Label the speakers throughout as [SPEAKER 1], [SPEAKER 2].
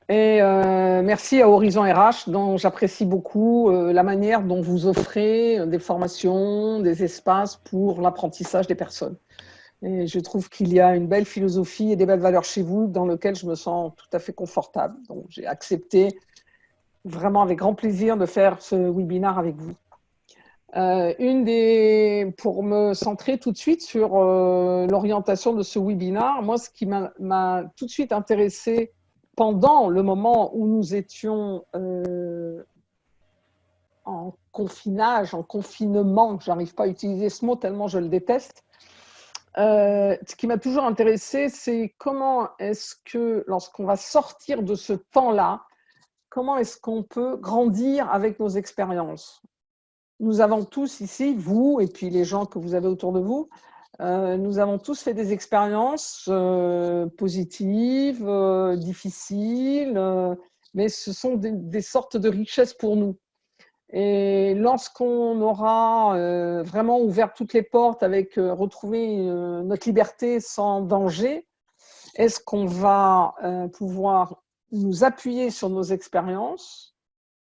[SPEAKER 1] Et merci à Horizon RH, dont j'apprécie beaucoup la manière dont vous offrez des formations, des espaces pour l'apprentissage des personnes. Et je trouve qu'il y a une belle philosophie et des belles valeurs chez vous dans lesquelles je me sens tout à fait confortable. Donc j'ai accepté vraiment avec grand plaisir de faire ce webinaire avec vous. Pour me centrer tout de suite sur l'orientation de ce webinaire, moi, ce qui m'a tout de suite intéressé pendant le moment où nous étions en confinage, en confinement, j'arrive pas à utiliser ce mot tellement je le déteste. Ce qui m'a toujours intéressé, c'est comment est-ce que, lorsqu'on va sortir de ce temps-là, comment est-ce qu'on peut grandir avec nos expériences. Nous avons tous ici, vous et puis les gens que vous avez autour de vous, nous avons tous fait des expériences positives, difficiles, mais ce sont des sortes de richesses pour nous. Et lorsqu'on aura vraiment ouvert toutes les portes avec retrouver notre liberté sans danger, est-ce qu'on va pouvoir nous appuyer sur nos expériences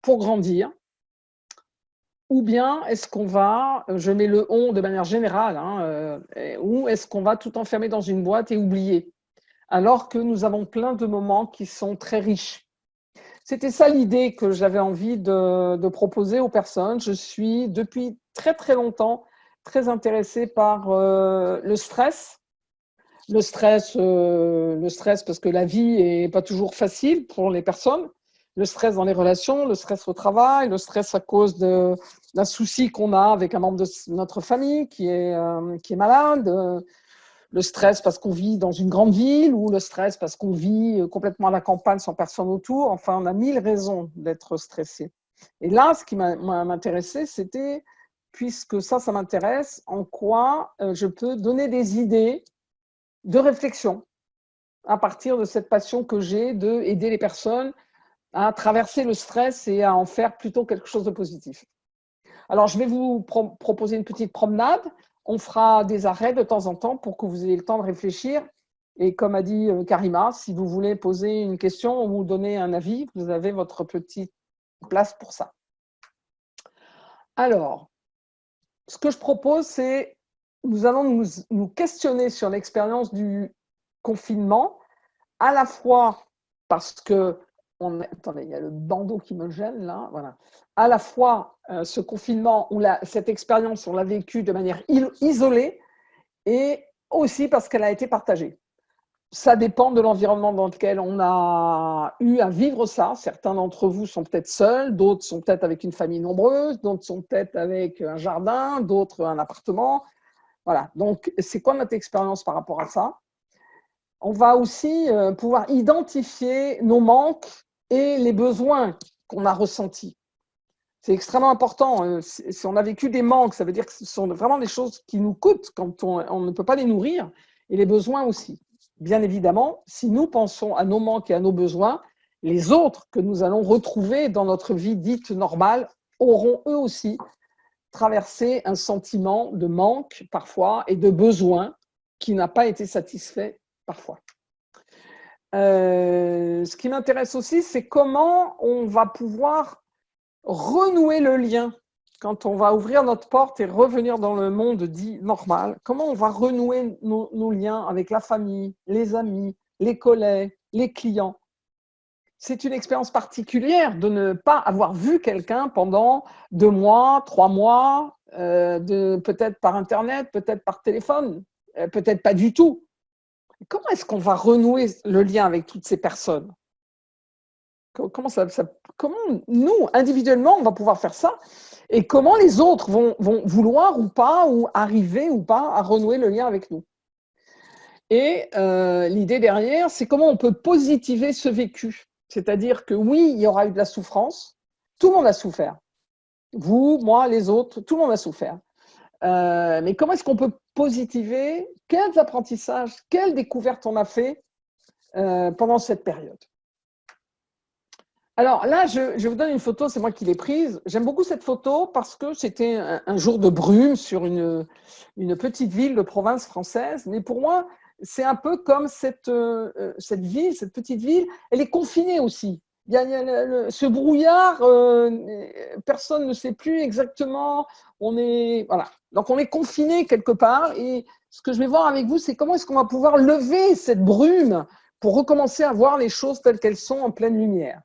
[SPEAKER 1] pour grandir? Ou bien est-ce qu'on va, je mets le on de manière générale, hein, ou est-ce qu'on va tout enfermer dans une boîte et oublier, alors que nous avons plein de moments qui sont très riches. C'était ça l'idée que j'avais envie de proposer aux personnes. Je suis depuis très très longtemps très intéressée par le stress. Le stress parce que la vie est pas toujours facile pour les personnes. Le stress dans les relations, le stress au travail, le stress à cause d'un souci qu'on a avec un membre de notre famille qui est malade, le stress parce qu'on vit dans une grande ville ou le stress parce qu'on vit complètement à la campagne sans personne autour. Enfin, on a mille raisons d'être stressé. Et là, ce qui m'intéressait, c'était, puisque ça m'intéresse, en quoi je peux donner des idées de réflexion à partir de cette passion que j'ai d'aider les personnes à traverser le stress et à en faire plutôt quelque chose de positif. Alors, je vais vous proposer une petite promenade. On fera des arrêts de temps en temps pour que vous ayez le temps de réfléchir. Et comme a dit Karima, si vous voulez poser une question ou donner un avis, vous avez votre petite place pour ça. Alors, ce que je propose, c'est nous allons nous questionner sur l'expérience du confinement, à la fois parce que attendez, il y a le bandeau qui me gêne là, voilà. À la fois ce confinement ou cette expérience, on l'a vécue de manière isolée et aussi parce qu'elle a été partagée. Ça dépend de l'environnement dans lequel on a eu à vivre ça. Certains d'entre vous sont peut-être seuls, d'autres sont peut-être avec une famille nombreuse, d'autres sont peut-être avec un jardin, d'autres un appartement. Voilà. Donc, c'est quoi notre expérience par rapport à ça? On va aussi pouvoir identifier nos manques et les besoins qu'on a ressentis. C'est extrêmement important. Si on a vécu des manques, ça veut dire que ce sont vraiment des choses qui nous coûtent quand on ne peut pas les nourrir, et les besoins aussi. Bien évidemment, si nous pensons à nos manques et à nos besoins, les autres que nous allons retrouver dans notre vie dite normale auront eux aussi traversé un sentiment de manque parfois et de besoin qui n'a pas été satisfait parfois. Ce qui m'intéresse aussi, c'est comment on va pouvoir renouer le lien quand on va ouvrir notre porte et revenir dans le monde dit normal. Comment on va renouer nos liens avec la famille, les amis, les collègues, les clients. C'est une expérience particulière de ne pas avoir vu quelqu'un pendant 2 mois, 3 mois, peut-être par Internet, peut-être par téléphone, peut-être pas du tout. Comment est-ce qu'on va renouer le lien avec toutes ces personnes? Comment nous, individuellement, on va pouvoir faire ça? Et comment les autres vont vouloir ou pas, ou arriver ou pas à renouer le lien avec nous? Et l'idée derrière, c'est comment on peut positiver ce vécu. C'est-à-dire que oui, il y aura eu de la souffrance. Tout le monde a souffert. Vous, moi, les autres, tout le monde a souffert. Mais comment est-ce qu'on peut positiver? Quels apprentissages, quelles découvertes on a fait pendant cette période? Alors là, je vous donne une photo, c'est moi qui l'ai prise. J'aime beaucoup cette photo parce que c'était un jour de brume sur une petite ville de province française. Mais pour moi, c'est un peu comme cette ville, cette petite ville, elle est confinée aussi. Il y a ce brouillard, personne ne sait plus exactement. Voilà. Donc, on est confiné quelque part. Et ce que je vais voir avec vous, c'est comment est-ce qu'on va pouvoir lever cette brume pour recommencer à voir les choses telles qu'elles sont en pleine lumière.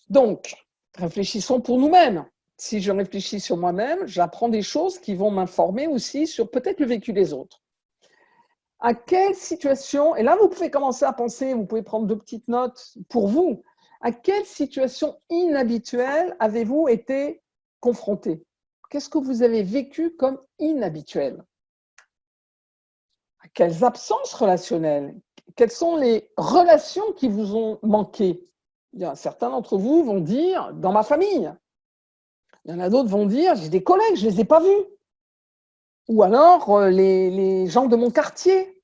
[SPEAKER 1] Donc, réfléchissons pour nous-mêmes. Si je réfléchis sur moi-même, j'apprends des choses qui vont m'informer aussi sur peut-être le vécu des autres. À quelle situation, et là vous pouvez commencer à penser, vous pouvez prendre 2 petites notes pour vous, à quelle situation inhabituelle avez-vous été confronté? Qu'est-ce que vous avez vécu comme inhabituel? À quelles absences relationnelles? Quelles sont les relations qui vous ont manqué? Certains d'entre vous vont dire, dans ma famille. Il y en a d'autres vont dire, j'ai des collègues, je ne les ai pas vus. Ou alors, les gens de mon quartier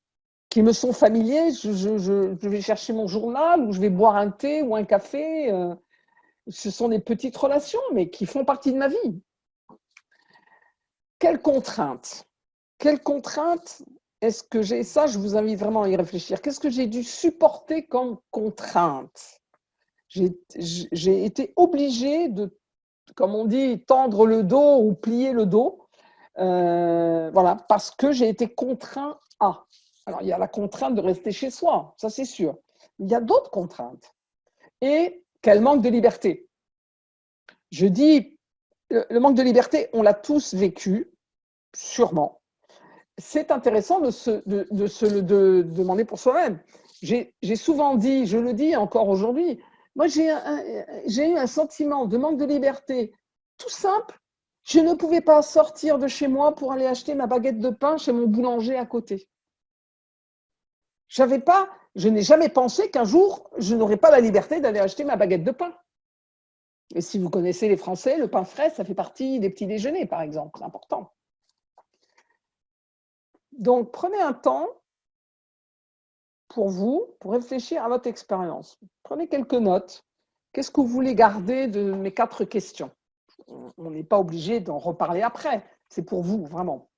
[SPEAKER 1] qui me sont familiers, je vais chercher mon journal ou je vais boire un thé ou un café. Ce sont des petites relations, mais qui font partie de ma vie. Quelles contraintes? Quelles contraintes est-ce que j'ai? Ça, je vous invite vraiment à y réfléchir. Qu'est-ce que j'ai dû supporter comme contrainte? J'ai été obligée de, comme on dit, tendre le dos ou plier le dos. Voilà, parce que j'ai été contraint à. Alors, il y a la contrainte de rester chez soi, ça c'est sûr. Il y a d'autres contraintes. Et quel manque de liberté. Je dis, le manque de liberté, on l'a tous vécu, sûrement. C'est intéressant de se demander pour soi-même. J'ai souvent dit, je le dis encore aujourd'hui, moi j'ai eu un sentiment de manque de liberté tout simple. Je ne pouvais pas sortir de chez moi pour aller acheter ma baguette de pain chez mon boulanger à côté. Je n'ai jamais pensé qu'un jour, je n'aurais pas la liberté d'aller acheter ma baguette de pain. Et si vous connaissez les Français, le pain frais, ça fait partie des petits déjeuners, par exemple. C'est important. Donc, prenez un temps pour vous, pour réfléchir à votre expérience. Prenez quelques notes. Qu'est-ce que vous voulez garder de mes 4 questions? On n'est pas obligé d'en reparler après. C'est pour vous, vraiment.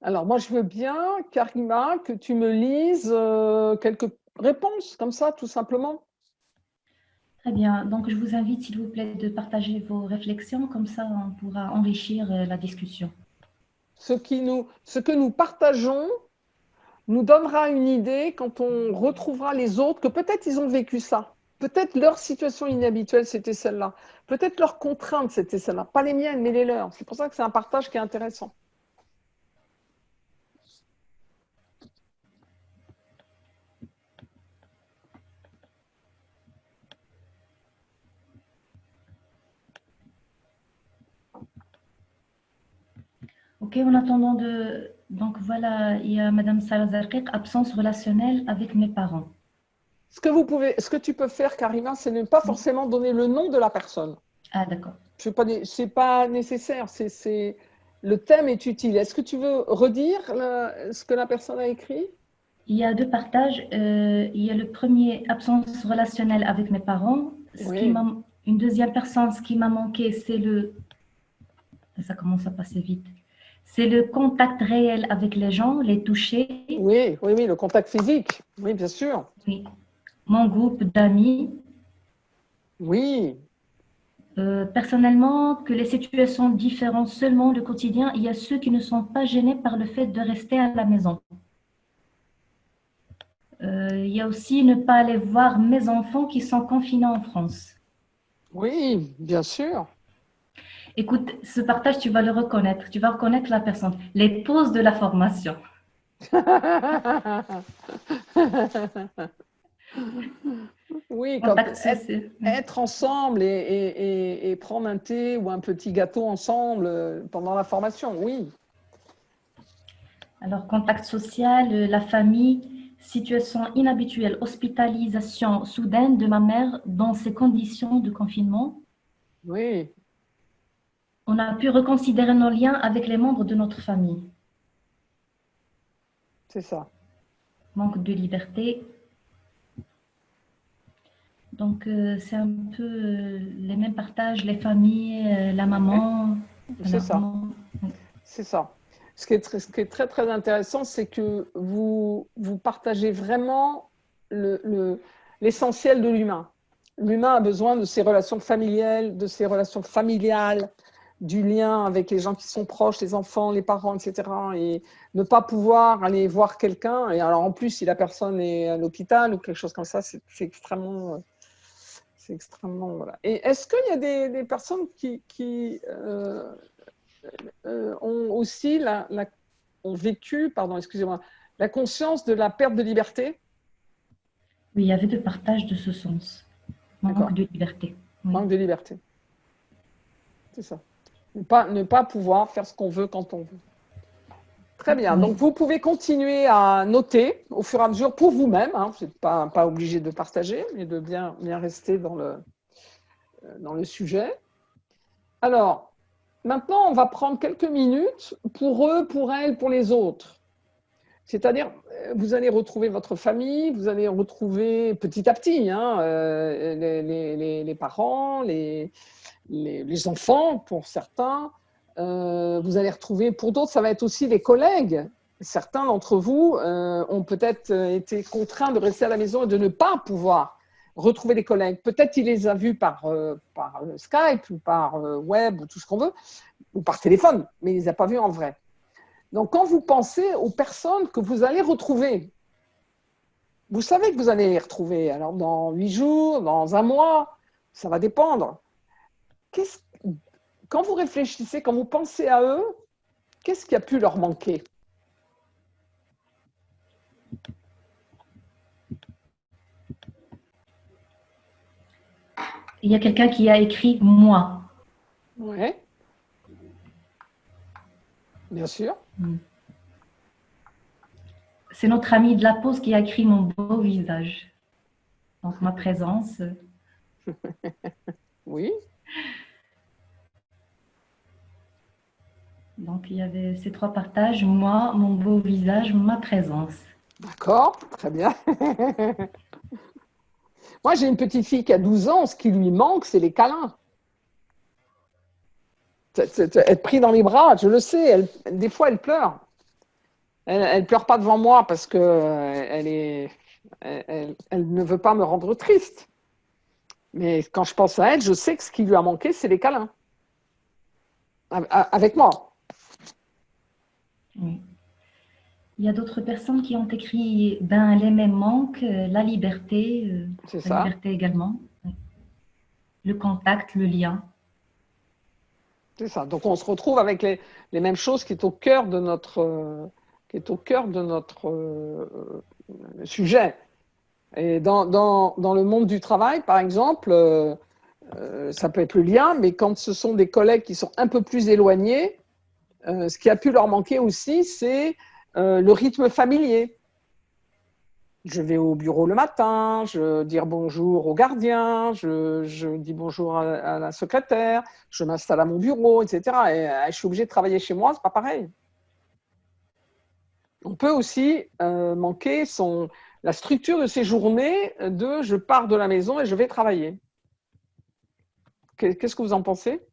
[SPEAKER 1] Alors, moi, je veux bien, Karima, que tu me lises quelques réponses, comme ça, tout simplement.
[SPEAKER 2] Très bien. Donc, je vous invite, s'il vous plaît, de partager vos réflexions. Comme ça, on pourra enrichir la discussion.
[SPEAKER 1] Ce que nous partageons nous donnera une idée quand on retrouvera les autres, que peut-être ils ont vécu ça. Peut-être leur situation inhabituelle, c'était celle-là. Peut-être leurs contraintes, c'était celle-là. Pas les miennes, mais les leurs. C'est pour ça que c'est un partage qui est intéressant.
[SPEAKER 2] OK, en attendant de... Donc, voilà, il y a Madame Salah Zarqiq, absence relationnelle avec mes parents.
[SPEAKER 1] Ce que tu peux faire, Karima, c'est ne pas forcément donner le nom de la personne.
[SPEAKER 2] Ah, d'accord.
[SPEAKER 1] C'est pas nécessaire. Le thème est utile. Est-ce que tu veux redire ce que la personne a écrit?
[SPEAKER 2] Il y a 2 partages. Il y a le premier, absence relationnelle avec mes parents.
[SPEAKER 1] Oui.
[SPEAKER 2] Une deuxième personne, ce qui m'a manqué, c'est le... Ça commence à passer vite. C'est le contact réel avec les gens, les toucher.
[SPEAKER 1] Oui, oui, oui, le contact physique. Oui, bien sûr.
[SPEAKER 2] Oui. Mon groupe d'amis.
[SPEAKER 1] Oui.
[SPEAKER 2] Personnellement, que les situations différentes seulement le quotidien, il y a ceux qui ne sont pas gênés par le fait de rester à la maison. Il y a aussi ne pas aller voir mes enfants qui sont confinés en France.
[SPEAKER 1] Oui, bien sûr.
[SPEAKER 2] Écoute, ce partage, tu vas le reconnaître. Tu vas reconnaître la personne. Les pauses de la formation.
[SPEAKER 1] Oui, quand
[SPEAKER 2] Contact social.
[SPEAKER 1] être ensemble et prendre un thé ou un petit gâteau ensemble pendant la formation, oui.
[SPEAKER 2] Alors, contact social, la famille, situation inhabituelle, hospitalisation soudaine de ma mère dans ces conditions de confinement.
[SPEAKER 1] Oui,
[SPEAKER 2] On a pu reconsidérer nos liens avec les membres de notre famille.
[SPEAKER 1] c'est ça.
[SPEAKER 2] Manque de liberté. Donc, c'est un peu les mêmes partages, les familles, la
[SPEAKER 1] Ouais,
[SPEAKER 2] maman.
[SPEAKER 1] c'est
[SPEAKER 2] La
[SPEAKER 1] ça.
[SPEAKER 2] maman.
[SPEAKER 1] C'est ça. Ce qui est très, très intéressant, c'est que vous partagez vraiment l'essentiel de l'humain. L'humain a besoin de ses relations familiales, du lien avec les gens qui sont proches, les enfants, les parents, etc. Et ne pas pouvoir aller voir quelqu'un, et alors en plus, si la personne est à l'hôpital ou quelque chose comme ça, c'est extrêmement. C'est extrêmement. Voilà. Et est-ce qu'il y a des personnes qui ont aussi ont vécu, pardon, excusez-moi, la conscience de la perte de liberté?
[SPEAKER 2] Oui, il y avait de partage de ce sens. Manque
[SPEAKER 1] D'accord.
[SPEAKER 2] de liberté. Oui.
[SPEAKER 1] Manque de liberté. C'est ça. Ne pas pouvoir faire ce qu'on veut quand on veut. Très bien.
[SPEAKER 2] Oui.
[SPEAKER 1] Donc, vous pouvez continuer à noter au fur et à mesure pour vous-même. Hein. Vous n'êtes pas obligé de partager, mais de bien rester dans le sujet. Alors, maintenant, on va prendre quelques minutes pour eux, pour elles, pour les autres. C'est-à-dire, vous allez retrouver votre famille, vous allez retrouver petit à petit hein, les parents, les enfants pour certains. Vous allez retrouver, pour d'autres, ça va être aussi les collègues. Certains d'entre vous ont peut-être été contraints de rester à la maison et de ne pas pouvoir retrouver des collègues. Peut-être il les a vus par Skype ou par web ou tout ce qu'on veut, ou par téléphone, mais il ne les a pas vus en vrai. Donc, quand vous pensez aux personnes que vous allez retrouver, vous savez que vous allez les retrouver. Alors, dans 8 jours, dans un mois, ça va dépendre. Quand vous réfléchissez, quand vous pensez à eux, qu'est-ce qui a pu leur manquer?
[SPEAKER 2] Il y a quelqu'un qui a écrit moi.
[SPEAKER 1] Oui, bien sûr.
[SPEAKER 2] C'est notre ami de la pause qui a écrit mon beau visage. Donc, ma présence.
[SPEAKER 1] Oui,
[SPEAKER 2] Donc, il y avait ces trois partages, moi, mon beau visage, ma présence.
[SPEAKER 1] d'accord, très bien. Moi, j'ai une petite fille qui a 12 ans. Ce qui lui manque, c'est les câlins. Être pris dans les bras, je le sais. Des fois, elle pleure. Elle pleure pas devant moi parce que elle ne veut pas me rendre triste. Mais quand je pense à elle, je sais que ce qui lui a manqué, c'est les câlins. Avec moi.
[SPEAKER 2] Oui. Il y a d'autres personnes qui ont écrit ben, les mêmes manques,
[SPEAKER 1] C'est
[SPEAKER 2] la
[SPEAKER 1] ça.
[SPEAKER 2] liberté également, le contact, le lien.
[SPEAKER 1] C'est ça. Donc on se retrouve avec les mêmes choses qui est au cœur de notre sujet. Et dans le monde du travail, par exemple, ça peut être le lien, mais quand ce sont des collègues qui sont un peu plus éloignés, ce qui a pu leur manquer aussi, c'est le rythme familier. Je vais au bureau le matin, je dis bonjour au gardien, je dis bonjour à la secrétaire, je m'installe à mon bureau, etc. Et je suis obligée de travailler chez moi, c'est pas pareil. On peut aussi manquer la structure de ses journées de je pars de la maison et je vais travailler. Qu'est-ce que vous en pensez?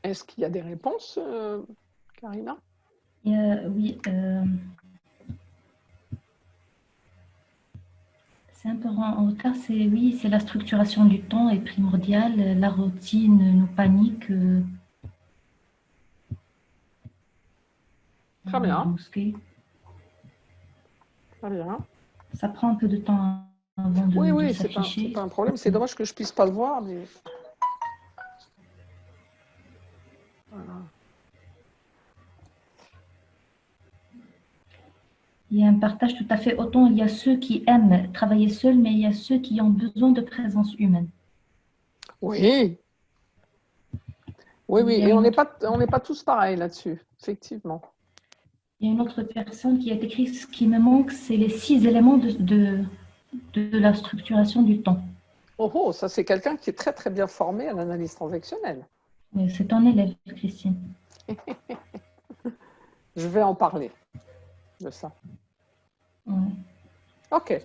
[SPEAKER 1] Est-ce qu'il y a des réponses, Karina?
[SPEAKER 2] Oui, c'est un peu en retard. Oui, c'est la structuration du temps est primordiale. La routine nous panique.
[SPEAKER 1] Très bien.
[SPEAKER 2] Brusquer.
[SPEAKER 1] Très bien.
[SPEAKER 2] Ça prend un peu de temps avant de
[SPEAKER 1] Oui, c'est
[SPEAKER 2] s'afficher.
[SPEAKER 1] pas un problème. C'est dommage que je puisse pas le voir, mais voilà.
[SPEAKER 2] Il y a un partage tout à fait. Autant il y a ceux qui aiment travailler seuls, mais il y a ceux qui ont besoin de présence humaine.
[SPEAKER 1] Oui, oui,
[SPEAKER 2] Il y a
[SPEAKER 1] et on
[SPEAKER 2] une
[SPEAKER 1] n'est
[SPEAKER 2] autre,
[SPEAKER 1] pas tous pareils là-dessus, effectivement.
[SPEAKER 2] il y a une autre personne qui a écrit ce qui me manque, c'est les 6 éléments de la structuration du temps.
[SPEAKER 1] Oh, ça c'est quelqu'un qui est très très bien formé à l'analyse transactionnelle.
[SPEAKER 2] C'est ton élève, Christine.
[SPEAKER 1] Je vais en parler de ça. Ok.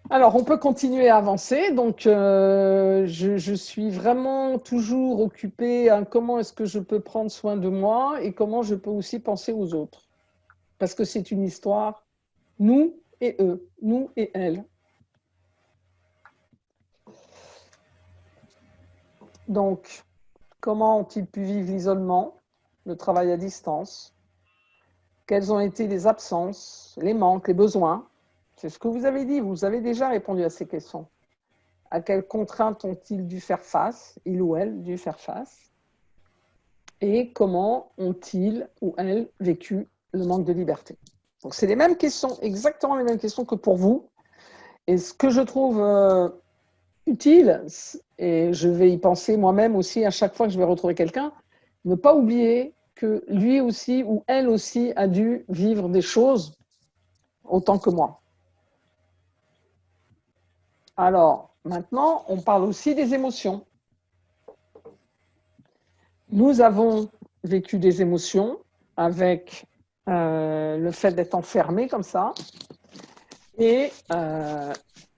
[SPEAKER 1] Alors, on peut continuer à avancer. Donc, je suis vraiment toujours occupée à comment est-ce que je peux prendre soin de moi et comment je peux aussi penser aux autres. Parce que c'est une histoire, nous et eux, nous et elles. Donc, comment ont-ils pu vivre l'isolement, le travail à distance? Quelles ont été les absences, les manques, les besoins? C'est ce que vous avez dit, vous avez déjà répondu à ces questions. À quelles contraintes ont-ils dû faire face, il ou elle dû faire face? Et comment ont-ils ou elles vécu le manque de liberté? Donc, c'est les mêmes questions, exactement les mêmes questions que pour vous. Et ce que je trouve utile, et je vais y penser moi-même aussi à chaque fois que je vais retrouver quelqu'un, ne pas oublier que lui aussi ou elle aussi a dû vivre des choses autant que moi. Alors, maintenant, on parle aussi des émotions. Nous avons vécu des émotions avec le fait d'être enfermé comme ça. Et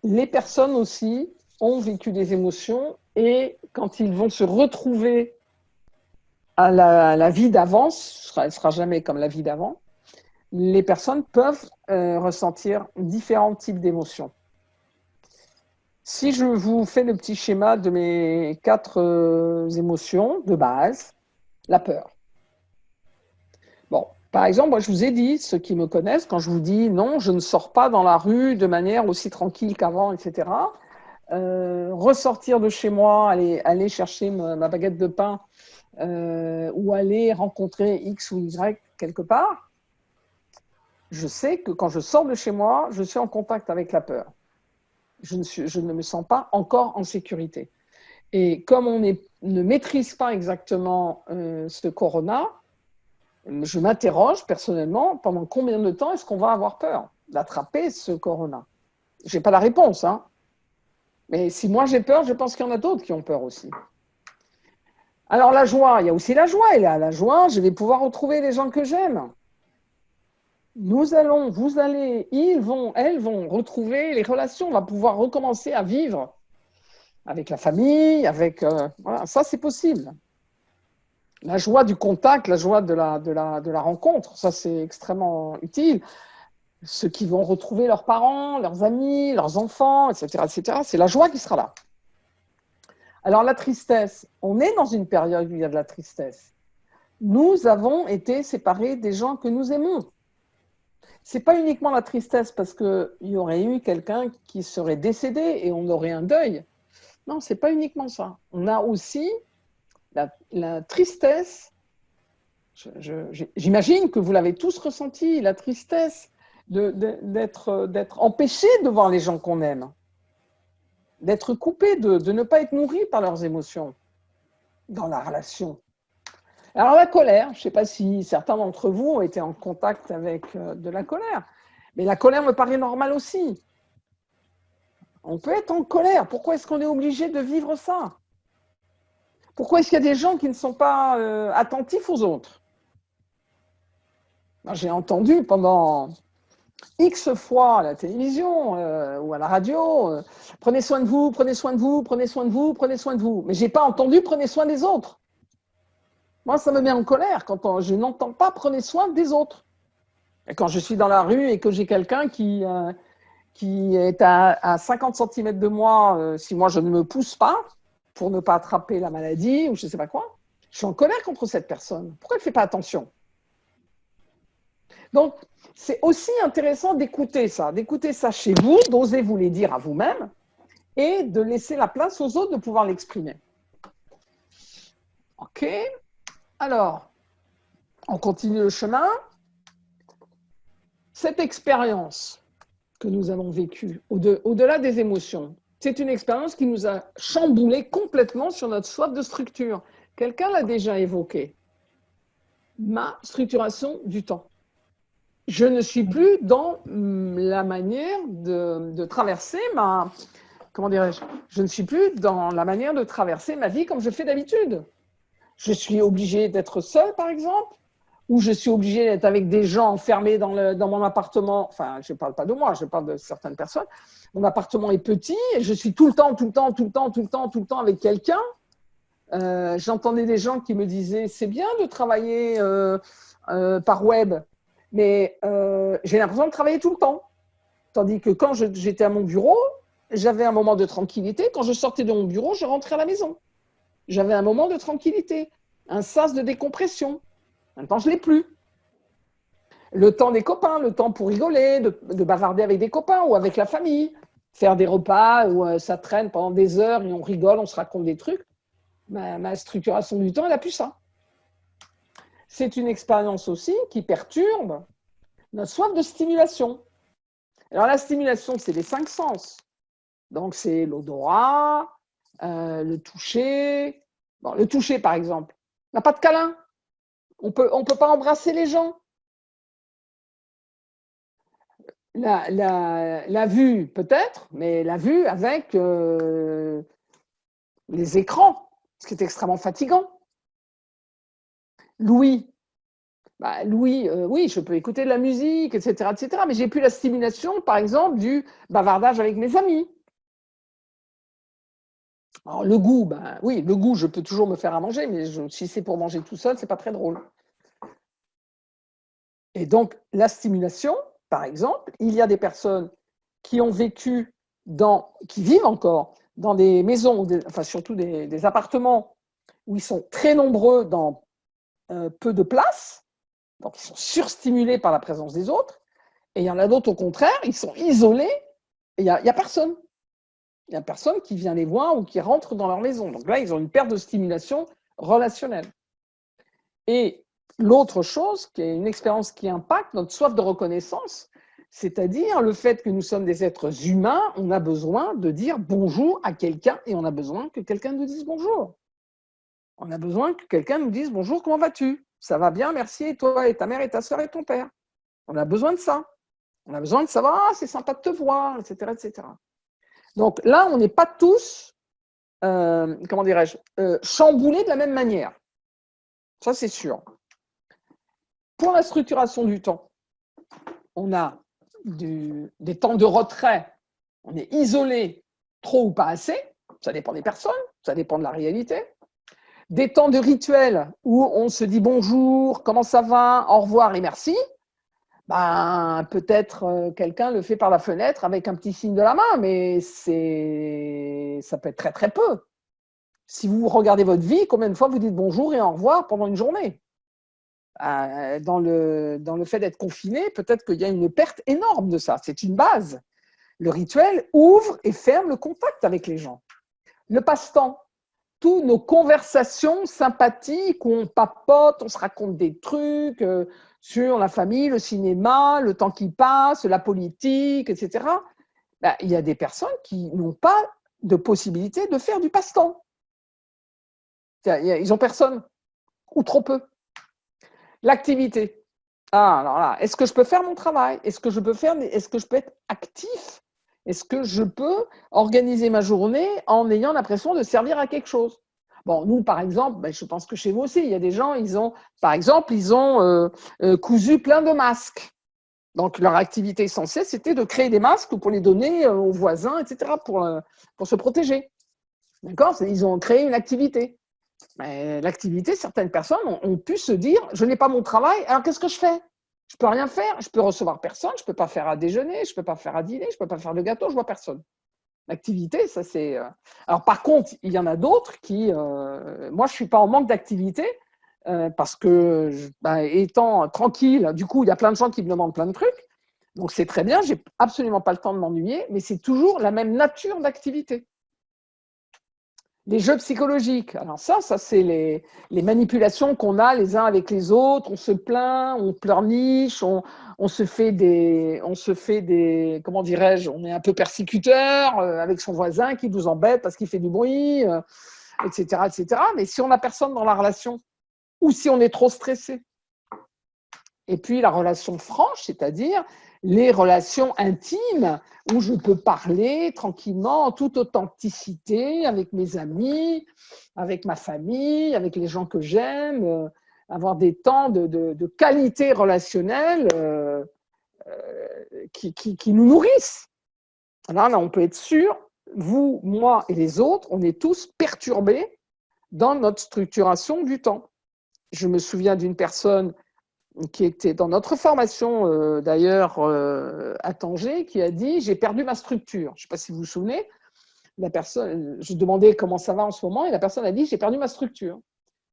[SPEAKER 1] les personnes aussi ont vécu des émotions et quand ils vont se retrouver à la vie d'avant, elle ne sera jamais comme la vie d'avant, les personnes peuvent ressentir différents types d'émotions. Si je vous fais le petit schéma de mes 4 émotions de base, la peur. Bon, par exemple, moi je vous ai dit, ceux qui me connaissent, quand je vous dis non, je ne sors pas dans la rue de manière aussi tranquille qu'avant, etc. Ressortir de chez moi, aller chercher ma baguette de pain ou aller rencontrer X ou Y quelque part, je sais que quand je sors de chez moi, je suis en contact avec la peur. Je ne me sens pas encore en sécurité. Et comme on ne maîtrise pas exactement ce corona, je m'interroge personnellement, pendant combien de temps est-ce qu'on va avoir peur d'attraper ce corona? Je n'ai pas la réponse, hein. Mais si moi j'ai peur, je pense qu'il y en a d'autres qui ont peur aussi. Alors la joie, il y a aussi la joie. Et là, la joie, je vais pouvoir retrouver les gens que j'aime. Nous allons, vous allez, ils vont, elles vont retrouver les relations. On va pouvoir recommencer à vivre avec la famille, avec voilà, ça c'est possible. La joie du contact, la joie de la rencontre, ça c'est extrêmement utile. Ceux qui vont retrouver leurs parents, leurs amis, leurs enfants, etc., c'est la joie qui sera là. Alors la tristesse, on est dans une période où il y a de la tristesse. Nous avons été séparés des gens que nous aimons. Ce n'est pas uniquement la tristesse parce qu'il y aurait eu quelqu'un qui serait décédé et on aurait un deuil. Non, ce n'est pas uniquement ça. On a aussi la tristesse, j'imagine que vous l'avez tous ressenti, la tristesse d'être empêché de voir les gens qu'on aime, d'être coupé, de ne pas être nourri par leurs émotions dans la relation. Alors la colère, je ne sais pas si certains d'entre vous ont été en contact avec de la colère, mais la colère me paraît normale aussi. On peut être en colère. Pourquoi est-ce qu'on est obligé de vivre ça? Pourquoi est-ce qu'il y a des gens qui ne sont pas attentifs aux autres? J'ai entendu pendant X fois à la télévision ou à la radio, prenez soin de vous, prenez soin de vous, prenez soin de vous, prenez soin de vous. Mais je n'ai pas entendu prenez soin des autres. Moi, ça me met en colère quand je n'entends pas prenez soin des autres. Et quand je suis dans la rue et que j'ai quelqu'un qui est à 50 cm de moi, si moi je ne me pousse pas pour ne pas attraper la maladie ou je ne sais pas quoi, je suis en colère contre cette personne. Pourquoi elle ne fait pas attention? Donc, c'est aussi intéressant d'écouter ça chez vous, d'oser vous les dire à vous-même et de laisser la place aux autres de pouvoir l'exprimer. OK. Alors, on continue le chemin. Cette expérience que nous avons vécue, au-delà des émotions, c'est une expérience qui nous a chamboulé complètement sur notre soif de structure. Quelqu'un l'a déjà évoqué. Ma structuration du temps. Je ne suis plus dans la manière de traverser ma... Comment dirais-je? Je ne suis plus dans la manière de traverser ma vie comme je fais d'habitude. Je suis obligée d'être seule, par exemple, ou je suis obligée d'être avec des gens enfermés dans mon appartement. Enfin, je ne parle pas de moi, je parle de certaines personnes. Mon appartement est petit et je suis tout le temps avec quelqu'un. J'entendais des gens qui me disaient, c'est bien de travailler par web, mais j'ai l'impression de travailler tout le temps. Tandis que quand j'étais à mon bureau, j'avais un moment de tranquillité. Quand je sortais de mon bureau, je rentrais à la maison. J'avais un moment de tranquillité, un sas de décompression. Maintenant, je ne l'ai plus. Le temps des copains, le temps pour rigoler, de bavarder avec des copains ou avec la famille, faire des repas où ça traîne pendant des heures et on rigole, on se raconte des trucs. Ma structuration du temps, elle n'a plus ça. C'est une expérience aussi qui perturbe notre soif de stimulation. Alors, la stimulation, c'est les 5 sens. Donc, c'est l'odorat, le toucher. Bon, le toucher, par exemple. On n'a pas de câlin. On peut pas embrasser les gens. La vue, peut-être, mais la vue avec les écrans, ce qui est extrêmement fatigant. L'ouïe. L'ouïe, oui, je peux écouter de la musique, etc., mais j'ai plus la stimulation, par exemple, du bavardage avec mes amis. Alors, le goût, oui, le goût, je peux toujours me faire à manger, mais si c'est pour manger tout seul, c'est pas très drôle. Et donc, la stimulation, par exemple, il y a des personnes qui ont vécu qui vivent encore dans des maisons, enfin surtout des appartements où ils sont très nombreux dans peu de place, donc ils sont surstimulés par la présence des autres, et il y en a d'autres au contraire, ils sont isolés, et il n'y a personne. Il n'y a personne qui vient les voir ou qui rentre dans leur maison. Donc là, ils ont une perte de stimulation relationnelle. Et l'autre chose, qui est une expérience qui impacte notre soif de reconnaissance, c'est-à-dire le fait que nous sommes des êtres humains, on a besoin de dire bonjour à quelqu'un et on a besoin que quelqu'un nous dise bonjour. On a besoin que quelqu'un nous dise bonjour, comment vas-tu? Ça va bien, merci, et toi, et ta mère, et ta soeur, et ton père. On a besoin de ça. On a besoin de savoir, c'est sympa de te voir, etc., etc. Donc là, on n'est pas tous, comment dirais-je, chamboulés de la même manière. Ça, c'est sûr. Pour la structuration du temps, on a des temps de retrait. On est isolé, trop ou pas assez. Ça dépend des personnes, ça dépend de la réalité. Des temps de rituel où on se dit bonjour, comment ça va, au revoir et merci. Peut-être quelqu'un le fait par la fenêtre avec un petit signe de la main, mais ça peut être très très peu. Si vous regardez votre vie, combien de fois vous dites bonjour et au revoir pendant une journée? Dans le fait d'être confiné, peut-être qu'il y a une perte énorme de ça. C'est une base. Le rituel ouvre et ferme le contact avec les gens. Le passe-temps, toutes nos conversations sympathiques où on papote, on se raconte des trucs sur la famille, le cinéma, le temps qui passe, la politique, etc. Il y a des personnes qui n'ont pas de possibilité de faire du passe-temps. Ils n'ont personne, ou trop peu. L'activité. Alors là, est-ce que je peux faire mon travail? Est-ce que je peux être actif? Est-ce que je peux organiser ma journée en ayant l'impression de servir à quelque chose? Bon, nous, par exemple, je pense que chez vous aussi, il y a des gens, ils ont cousu plein de masques. Donc, leur activité essentielle, c'était de créer des masques pour les donner aux voisins, etc., pour se protéger. D'accord? Ils ont créé une activité. Mais l'activité, certaines personnes ont pu se dire, je n'ai pas mon travail, alors qu'est-ce que je fais? Je peux rien faire, je peux recevoir personne, je peux pas faire à déjeuner, je peux pas faire à dîner, je peux pas faire de gâteau, je vois personne. L'activité, ça c'est. Alors par contre, il y en a d'autres qui, moi je suis pas en manque d'activité, parce que, étant tranquille, du coup, il y a plein de gens qui me demandent plein de trucs. Donc, c'est très bien, j'ai absolument pas le temps de m'ennuyer, mais c'est toujours la même nature d'activité. Les jeux psychologiques, alors ça c'est les manipulations qu'on a les uns avec les autres, on se plaint, on pleurniche, on se fait des, comment dirais-je, on est un peu persécuteur avec son voisin qui nous embête parce qu'il fait du bruit, etc., etc. Mais si on n'a personne dans la relation, ou si on est trop stressé, et puis la relation franche, c'est-à-dire les relations intimes où je peux parler tranquillement, en toute authenticité, avec mes amis, avec ma famille, avec les gens que j'aime, avoir des temps de qualité relationnelle qui nous nourrissent. Là, on peut être sûr, vous, moi et les autres, on est tous perturbés dans notre structuration du temps. Je me souviens d'une personne qui était dans notre formation d'ailleurs à Tanger, qui a dit « j'ai perdu ma structure ». Je ne sais pas si vous vous souvenez, la personne, je demandais comment ça va en ce moment, et la personne a dit « j'ai perdu ma structure ».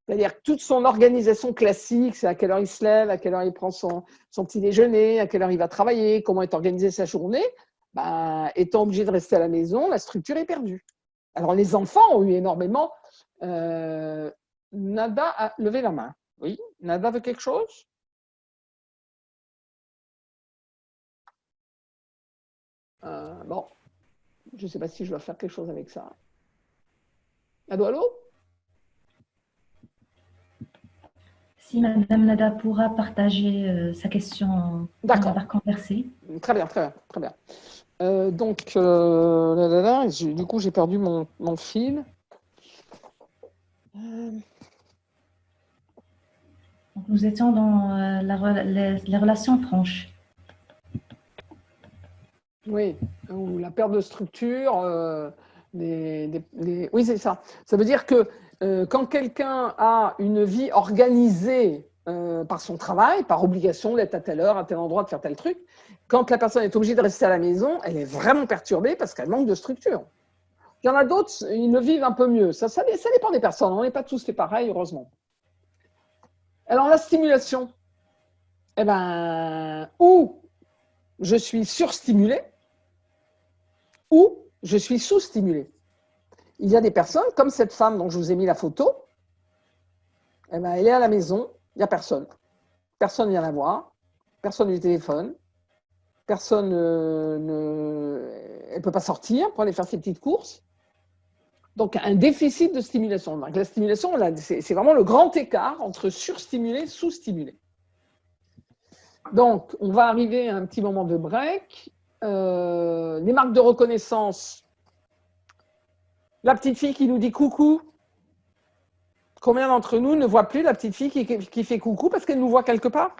[SPEAKER 1] C'est-à-dire que toute son organisation classique, c'est à quelle heure il se lève, à quelle heure il prend son petit déjeuner, à quelle heure il va travailler, comment est organisée sa journée, étant obligé de rester à la maison, la structure est perdue. Alors les enfants ont eu énormément… Nada a levé la main. Oui, Nada veut quelque chose ? Bon, je ne sais pas si je dois faire quelque chose avec ça. Allô, allô ?
[SPEAKER 2] Si Madame Nada pourra partager sa question, on va converser.
[SPEAKER 1] Très bien, très bien, très bien. Du coup, j'ai perdu mon fil.
[SPEAKER 2] Nous étions dans les relations franches.
[SPEAKER 1] Oui, ou la perte de structure. Oui, c'est ça. Ça veut dire que quand quelqu'un a une vie organisée par son travail, par obligation d'être à telle heure, à tel endroit, de faire tel truc, quand la personne est obligée de rester à la maison, elle est vraiment perturbée parce qu'elle manque de structure. Il y en a d'autres, ils le vivent un peu mieux. Ça dépend des personnes. On n'est pas tous fait pareil, heureusement. Alors, la stimulation, ou je suis surstimulé, ou je suis sous-stimulé. Il y a des personnes, comme cette femme dont je vous ai mis la photo, elle est à la maison, il n'y a personne. Personne ne vient la voir, personne ne lui téléphone, personne elle ne peut pas sortir pour aller faire ses petites courses. Donc, un déficit de stimulation. Donc, la stimulation, c'est vraiment le grand écart entre surstimulé et sous-stimulé. Donc, on va arriver à un petit moment de break. Les marques de reconnaissance. La petite fille qui nous dit coucou. Combien d'entre nous ne voient plus la petite fille qui fait coucou parce qu'elle nous voit quelque part ?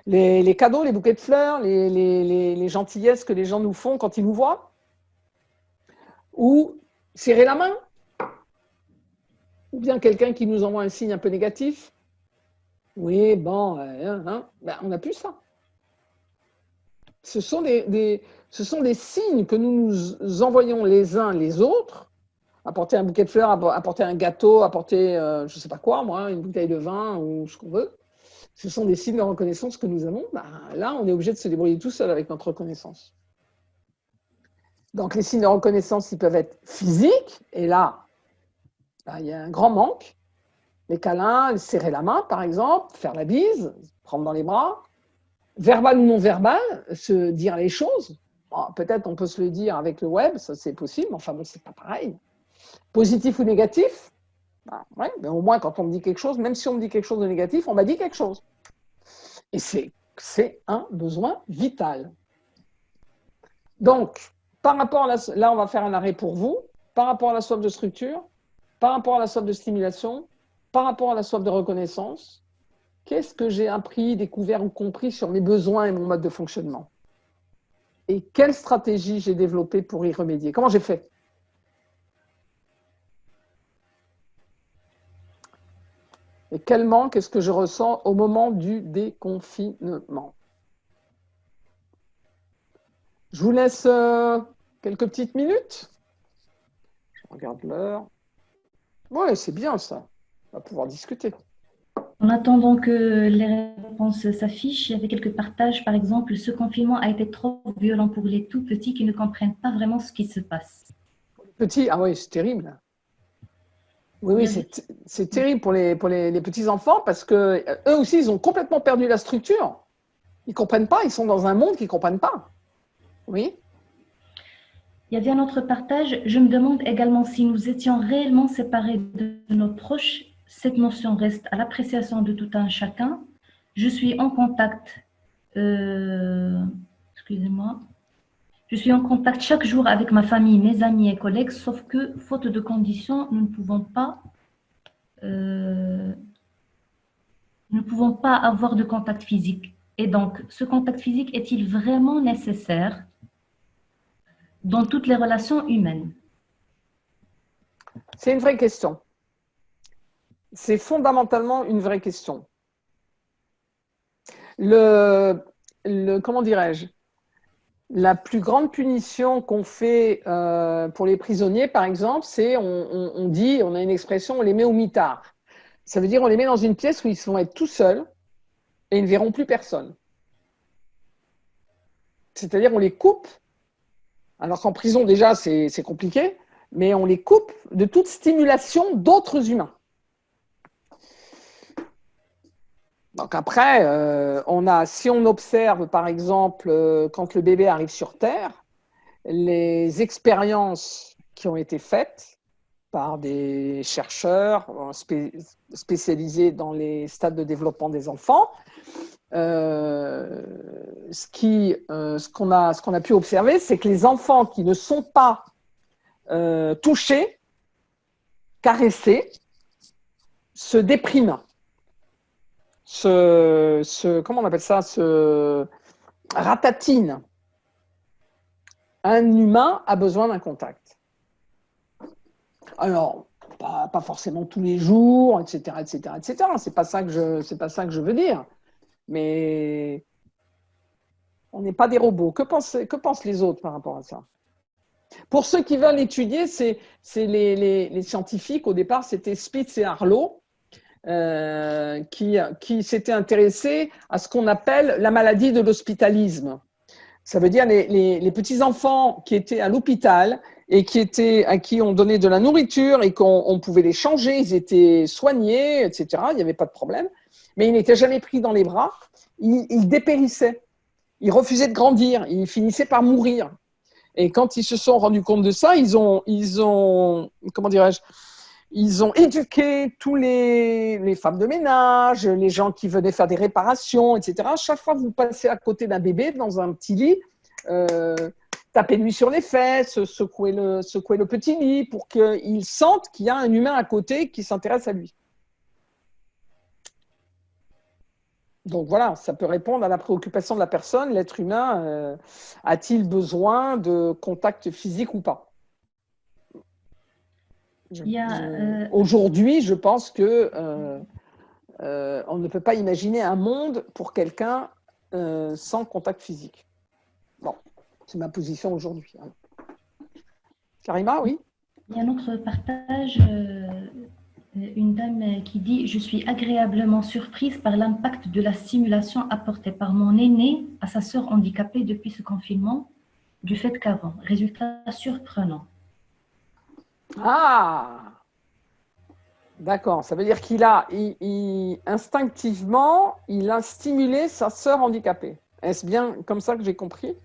[SPEAKER 1] Les cadeaux, les bouquets de fleurs, les gentillesses que les gens nous font quand ils nous voient ? Ou serrer la main ? Ou bien quelqu'un qui nous envoie un signe un peu négatif ? Oui, bon, on n'a plus ça. Ce sont des signes que nous nous envoyons les uns les autres. Apporter un bouquet de fleurs, apporter un gâteau, apporter, je ne sais pas quoi, moi, une bouteille de vin ou ce qu'on veut. Ce sont des signes de reconnaissance que nous avons. Là, on est obligé de se débrouiller tout seul avec notre reconnaissance. Donc, les signes de reconnaissance, ils peuvent être physiques. Et là, il y a un grand manque. Les câlins, serrer la main, par exemple, faire la bise, prendre dans les bras. Verbal ou non verbal, se dire les choses. Bon, peut-être on peut se le dire avec le web, ça c'est possible, mais enfin bon, c'est pas pareil. Positif ou négatif, ouais, mais au moins quand on me dit quelque chose, même si on me dit quelque chose de négatif, on m'a dit quelque chose. Et c'est un besoin vital. Donc, par rapport à là, on va faire un arrêt pour vous, par rapport à la soif de structure, par rapport à la soif de stimulation, par rapport à la soif de reconnaissance, qu'est-ce que j'ai appris, découvert ou compris sur mes besoins et mon mode de fonctionnement ? Et quelle stratégie j'ai développée pour y remédier ? Comment j'ai fait ? Et quel manque est-ce que je ressens au moment du déconfinement ? Je vous laisse quelques petites minutes. Je regarde l'heure. Ouais, c'est bien ça. On va pouvoir discuter.
[SPEAKER 2] En attendant que les réponses s'affichent, il y avait quelques partages. Par exemple, ce confinement a été trop violent pour les tout petits qui ne comprennent pas vraiment ce qui se passe.
[SPEAKER 1] Petit, ah oui, c'est terrible. Oui,
[SPEAKER 2] Il y
[SPEAKER 1] oui,
[SPEAKER 2] avait-
[SPEAKER 1] c'est terrible pour les petits-enfants parce que eux aussi, ils ont complètement perdu la structure. Ils ne comprennent pas, ils sont dans un monde qu'ils ne comprennent pas. Oui.
[SPEAKER 2] Il y avait un autre partage. Je me demande également si nous étions réellement séparés de nos proches. Cette notion reste à l'appréciation de tout un chacun. Je suis en contact, excusez-moi, je suis en contact chaque jour avec ma famille, mes amis et collègues, sauf que, faute de conditions, euh, nous ne pouvons pas avoir de contact physique. Et donc, ce contact physique est-il vraiment nécessaire dans toutes les relations humaines?
[SPEAKER 1] C'est une vraie question. C'est fondamentalement une vraie question. Comment dirais-je, la plus grande punition qu'on fait pour les prisonniers, par exemple, c'est on dit, on a une expression, on les met au mitard. Ça veut dire on les met dans une pièce où ils vont être tout seuls et ils ne verront plus personne. C'est-à-dire on les coupe, alors qu'en prison déjà c'est compliqué, mais on les coupe de toute stimulation d'autres humains. Donc après, si on observe par exemple quand le bébé arrive sur Terre, les expériences qui ont été faites par des chercheurs spécialisés dans les stades de développement des enfants, ce qu'on a pu observer, c'est que les enfants qui ne sont pas touchés, caressés, se dépriment. Comment on appelle ça, se ratatine. Un humain a besoin d'un contact. Alors, pas forcément tous les jours, etc., etc., etc. C'est pas ça que je veux dire. Mais on n'est pas des robots. Que pensent les autres par rapport à ça? Pour ceux qui veulent étudier, c'est les scientifiques. Au départ, c'était Spitz et Harlow. Qui s'étaient intéressés à ce qu'on appelle la maladie de l'hospitalisme. Ça veut dire les petits-enfants qui étaient à l'hôpital et à qui on donnait de la nourriture et qu'on pouvait les changer, ils étaient soignés, etc. Il n'y avait pas de problème. Mais ils n'étaient jamais pris dans les bras. Ils dépérissaient. Ils refusaient de grandir. Ils finissaient par mourir. Et quand ils se sont rendus compte de ça, ils ont comment dirais-je, ils ont éduqué tous les femmes de ménage, les gens qui venaient faire des réparations, etc. Chaque fois que vous passez à côté d'un bébé dans un petit lit, tapez-lui sur les fesses, secouez le petit lit pour qu'il sente qu'il y a un humain à côté qui s'intéresse à lui. Donc voilà, ça peut répondre à la préoccupation de la personne. L'être humain a-t-il besoin de contact physique ou pas? Aujourd'hui, je pense que on ne peut pas imaginer un monde pour quelqu'un sans contact physique. Bon, c'est ma position aujourd'hui. Karima, oui?
[SPEAKER 2] Il y a un autre partage, une dame qui dit « Je suis agréablement surprise par l'impact de la stimulation apportée par mon aîné à sa sœur handicapée depuis ce confinement, du fait qu'avant. Résultat surprenant. »
[SPEAKER 1] Ah, d'accord. Ça veut dire instinctivement, il a stimulé sa sœur handicapée. Est-ce bien comme ça que j'ai compris?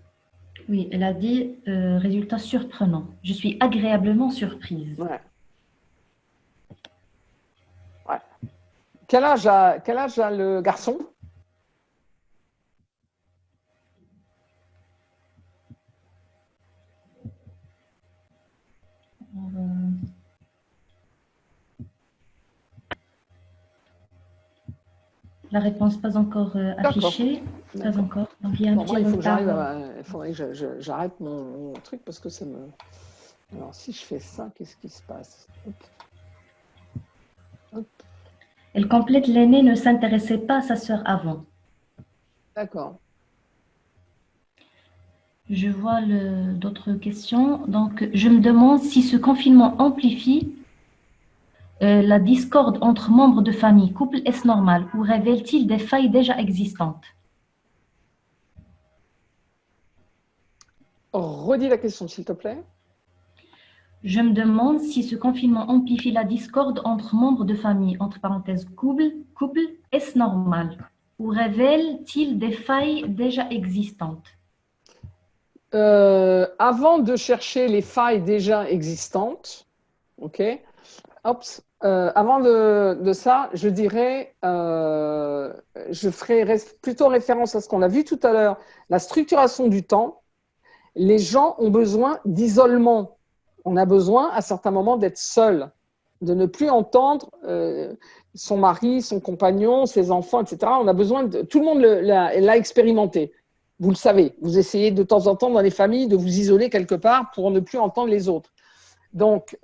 [SPEAKER 2] Oui, elle a dit résultat surprenant. Je suis agréablement surprise.
[SPEAKER 1] Ouais. Ouais. Quel âge a le garçon?
[SPEAKER 2] La réponse pas encore affichée. Pas encore. Donc il y a un petit retard.
[SPEAKER 1] Il faudrait que j'arrête mon truc parce que ça me. Alors si je fais ça, qu'est-ce qui se passe? Hop. Hop.
[SPEAKER 2] Elle complète l'aîné ne s'intéressait pas à sa sœur avant.
[SPEAKER 1] D'accord.
[SPEAKER 2] Je vois d'autres questions. Donc, je me demande si ce confinement amplifie La discorde entre membres de famille, couple, est-ce normal ou révèle-t-il des failles déjà existantes?
[SPEAKER 1] Redis la question, s'il te plaît.
[SPEAKER 2] Je me demande si ce confinement amplifie la discorde entre membres de famille, entre parenthèses, couple, est-ce normal ou révèle-t-il des failles déjà existantes?
[SPEAKER 1] Avant de chercher les failles déjà existantes, ok, avant de ça, je dirais, je ferai plutôt référence à ce qu'on a vu tout à l'heure, la structuration du temps. Les gens ont besoin d'isolement. On a besoin à certains moments d'être seul, de ne plus entendre son mari, son compagnon, ses enfants, etc. On a besoin de… Tout le monde l'a expérimenté. Vous le savez, vous essayez de temps en temps dans les familles de vous isoler quelque part pour ne plus entendre les autres. Donc,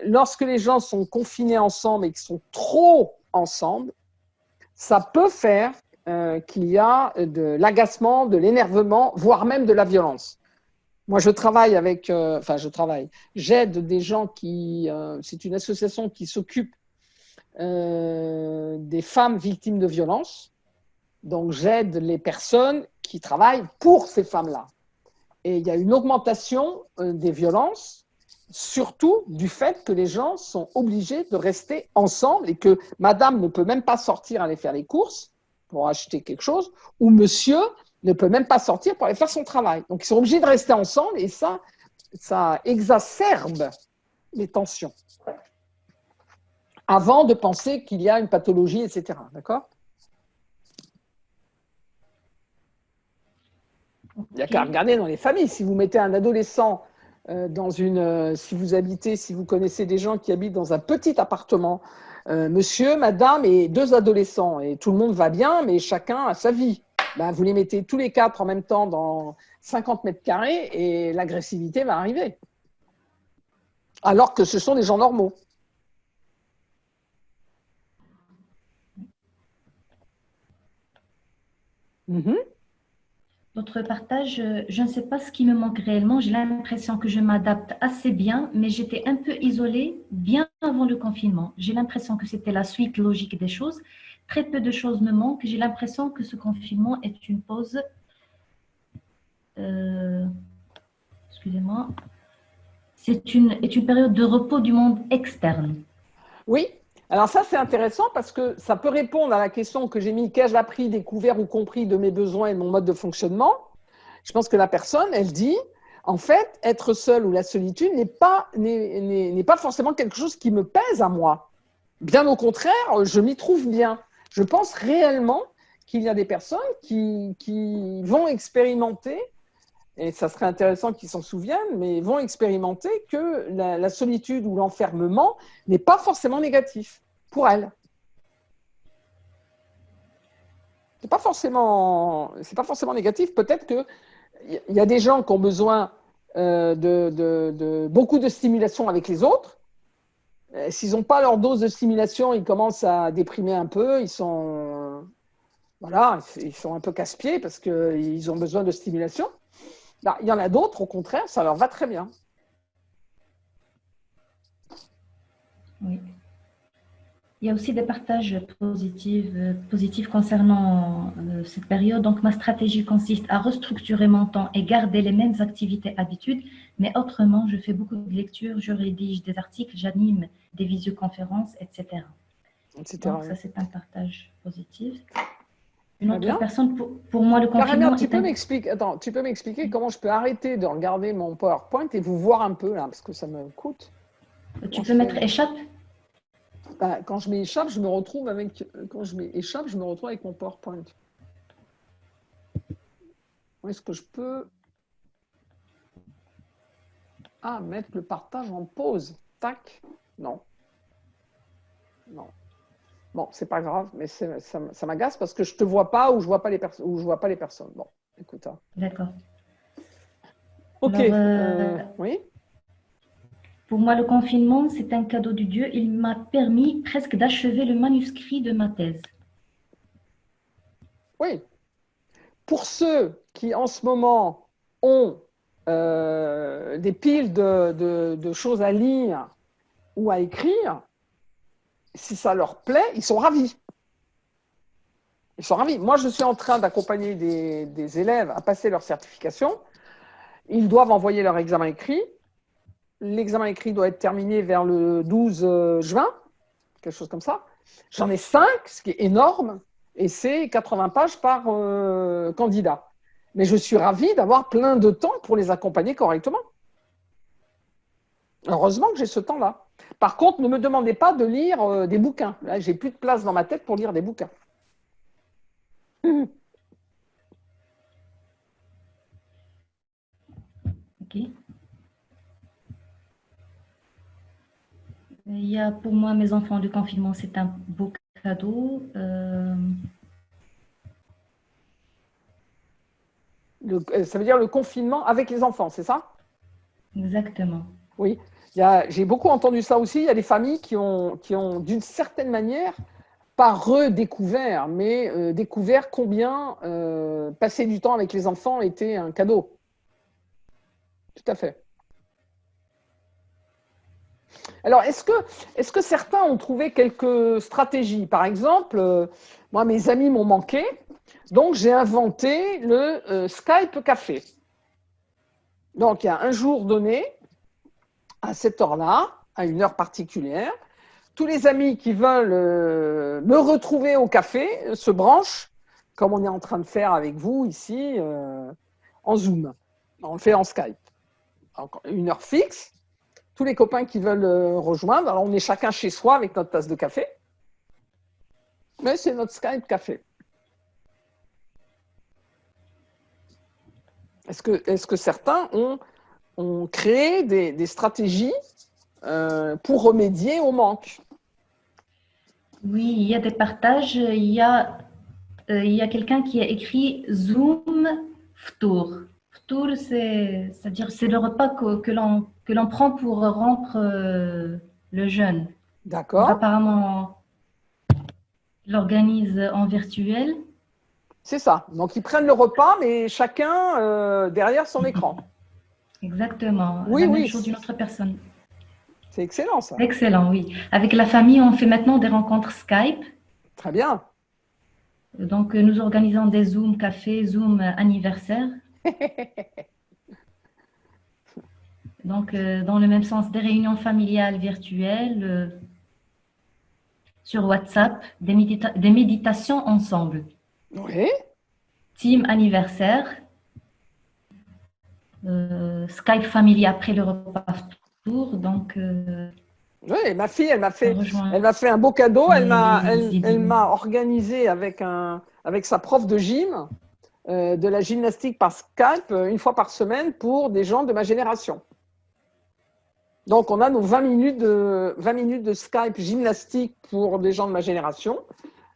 [SPEAKER 1] lorsque les gens sont confinés ensemble et qu'ils sont trop ensemble, ça peut faire qu'il y a de l'agacement, de l'énervement, voire même de la violence. Moi, je travaille avec, j'aide des gens qui, c'est une association qui s'occupe des femmes victimes de violences. Donc, j'aide les personnes qui travaillent pour ces femmes-là. Et il y a une augmentation des violences, surtout du fait que les gens sont obligés de rester ensemble et que madame ne peut même pas sortir aller faire les courses pour acheter quelque chose, ou monsieur ne peut même pas sortir pour aller faire son travail. Donc, ils sont obligés de rester ensemble et ça exacerbe les tensions. Avant de penser qu'il y a une pathologie, etc. D'accord ? Il n'y a qu'à regarder dans les familles. Si vous mettez un adolescent si vous habitez, si vous connaissez des gens qui habitent dans un petit appartement, monsieur, madame et deux adolescents, et tout le monde va bien, mais chacun a sa vie. Ben, vous les mettez tous les quatre en même temps dans 50 mètres carrés et l'agressivité va arriver. Alors que ce sont des gens normaux.
[SPEAKER 2] D'autres partages, je ne sais pas ce qui me manque réellement. J'ai l'impression que je m'adapte assez bien, mais j'étais un peu isolée bien avant le confinement. J'ai l'impression que c'était la suite logique des choses. Très peu de choses me manquent. J'ai l'impression que ce confinement est une pause. Excusez-moi. Est une période de repos du monde externe.
[SPEAKER 1] Oui, alors ça c'est intéressant parce que ça peut répondre à la question que j'ai mis, qu'ai-je appris, découvert ou compris de mes besoins et de mon mode de fonctionnement. Je pense que la personne, elle dit, en fait, être seul ou la solitude n'est pas forcément quelque chose qui me pèse à moi. Bien au contraire, je m'y trouve bien. Je pense réellement qu'il y a des personnes qui vont expérimenter, et ça serait intéressant qu'ils s'en souviennent, mais vont expérimenter que la solitude ou l'enfermement n'est pas forcément négatif pour elles. C'est pas forcément négatif. Peut-être qu'il y a des gens qui ont besoin de beaucoup de stimulation avec les autres. S'ils n'ont pas leur dose de stimulation, ils commencent à déprimer un peu. Ils sont un peu casse-pieds parce qu'ils ont besoin de stimulation. Là, il y en a d'autres, au contraire, ça leur va très bien.
[SPEAKER 2] Oui. Il y a aussi des partages positifs concernant cette période. Donc, ma stratégie consiste à restructurer mon temps et garder les mêmes activités habitudes, mais autrement, je fais beaucoup de lectures, je rédige des articles, j'anime des visioconférences, etc. Donc, ça, c'est un partage positif. Une autre personne, pour moi, le confinement…
[SPEAKER 1] tu peux m'expliquer comment je peux arrêter de regarder mon PowerPoint et vous voir un peu, là, parce que ça me coûte.
[SPEAKER 2] Tu peux mettre échappe.
[SPEAKER 1] Quand je mets échappe, je me retrouve avec mon PowerPoint. Où est-ce que je peux mettre le partage en pause? Tac. Non. Bon, c'est pas grave, mais ça m'agace parce que je te vois pas ou je vois pas les personnes. Bon, écoute.
[SPEAKER 2] D'accord.
[SPEAKER 1] Ok. Alors, oui.
[SPEAKER 2] Pour moi, le confinement, c'est un cadeau de Dieu. Il m'a permis presque d'achever le manuscrit de ma thèse.
[SPEAKER 1] Oui. Pour ceux qui, en ce moment, ont des piles de choses à lire ou à écrire, si ça leur plaît, ils sont ravis. Ils sont ravis. Moi, je suis en train d'accompagner des élèves à passer leur certification. Ils doivent envoyer leur examen écrit. L'examen écrit doit être terminé vers le 12 juin, quelque chose comme ça. J'en ai 5, ce qui est énorme, et c'est 80 pages par candidat. Mais je suis ravie d'avoir plein de temps pour les accompagner correctement. Heureusement que j'ai ce temps-là. Par contre, ne me demandez pas de lire des bouquins. Là, j'ai plus de place dans ma tête pour lire des bouquins.
[SPEAKER 2] Ok. Il y a pour moi, mes enfants, le confinement, c'est un beau cadeau.
[SPEAKER 1] Ça veut dire le confinement avec les enfants, c'est ça?
[SPEAKER 2] Exactement.
[SPEAKER 1] Oui. J'ai beaucoup entendu ça aussi. Il y a des familles qui ont d'une certaine manière, pas redécouvert, mais découvert combien passer du temps avec les enfants était un cadeau. Tout à fait. Alors, est-ce que certains ont trouvé quelques stratégies? Par exemple, moi, mes amis m'ont manqué, donc j'ai inventé le Skype Café. Donc, il y a un jour donné, à cette heure-là, à une heure particulière, tous les amis qui veulent me retrouver au café se branchent, comme on est en train de faire avec vous ici, en Zoom. On le fait en Skype. Donc, une heure fixe. Tous les copains qui veulent rejoindre, alors on est chacun chez soi avec notre tasse de café, mais c'est notre Skype Café. Est-ce que certains ont créé des stratégies pour remédier au manque?
[SPEAKER 2] Oui, il y a des partages. Il y a quelqu'un qui a écrit Zoom Ftour. Ftour, c'est-à-dire c'est le repas que l'on prend pour rompre le jeûne. Donc
[SPEAKER 1] D'accord,
[SPEAKER 2] apparemment, il l'organise en virtuel.
[SPEAKER 1] c'est ça. Donc ils prennent le repas, mais chacun derrière son écran.
[SPEAKER 2] Exactement,
[SPEAKER 1] Oui,
[SPEAKER 2] la même
[SPEAKER 1] oui,
[SPEAKER 2] chose d'une autre personne.
[SPEAKER 1] c'est excellent ça.
[SPEAKER 2] Excellent, oui. Avec la famille, on fait maintenant des rencontres Skype.
[SPEAKER 1] Très bien.
[SPEAKER 2] Donc nous organisons des Zoom café, Zoom anniversaire. Donc dans le même sens, des réunions familiales virtuelles sur WhatsApp, des méditations ensemble.
[SPEAKER 1] Oui.
[SPEAKER 2] Team anniversaire, Skype famille après le repas tour. Donc
[SPEAKER 1] Oui, ma fille,
[SPEAKER 2] ça rejoint
[SPEAKER 1] elle m'a fait un beau cadeau.
[SPEAKER 2] les
[SPEAKER 1] Elle
[SPEAKER 2] idées.
[SPEAKER 1] m'a organisé avec sa prof de gym de la gymnastique par Skype une fois par semaine pour des gens de ma génération. Donc, on a nos 20 minutes de Skype gymnastique pour des gens de ma génération.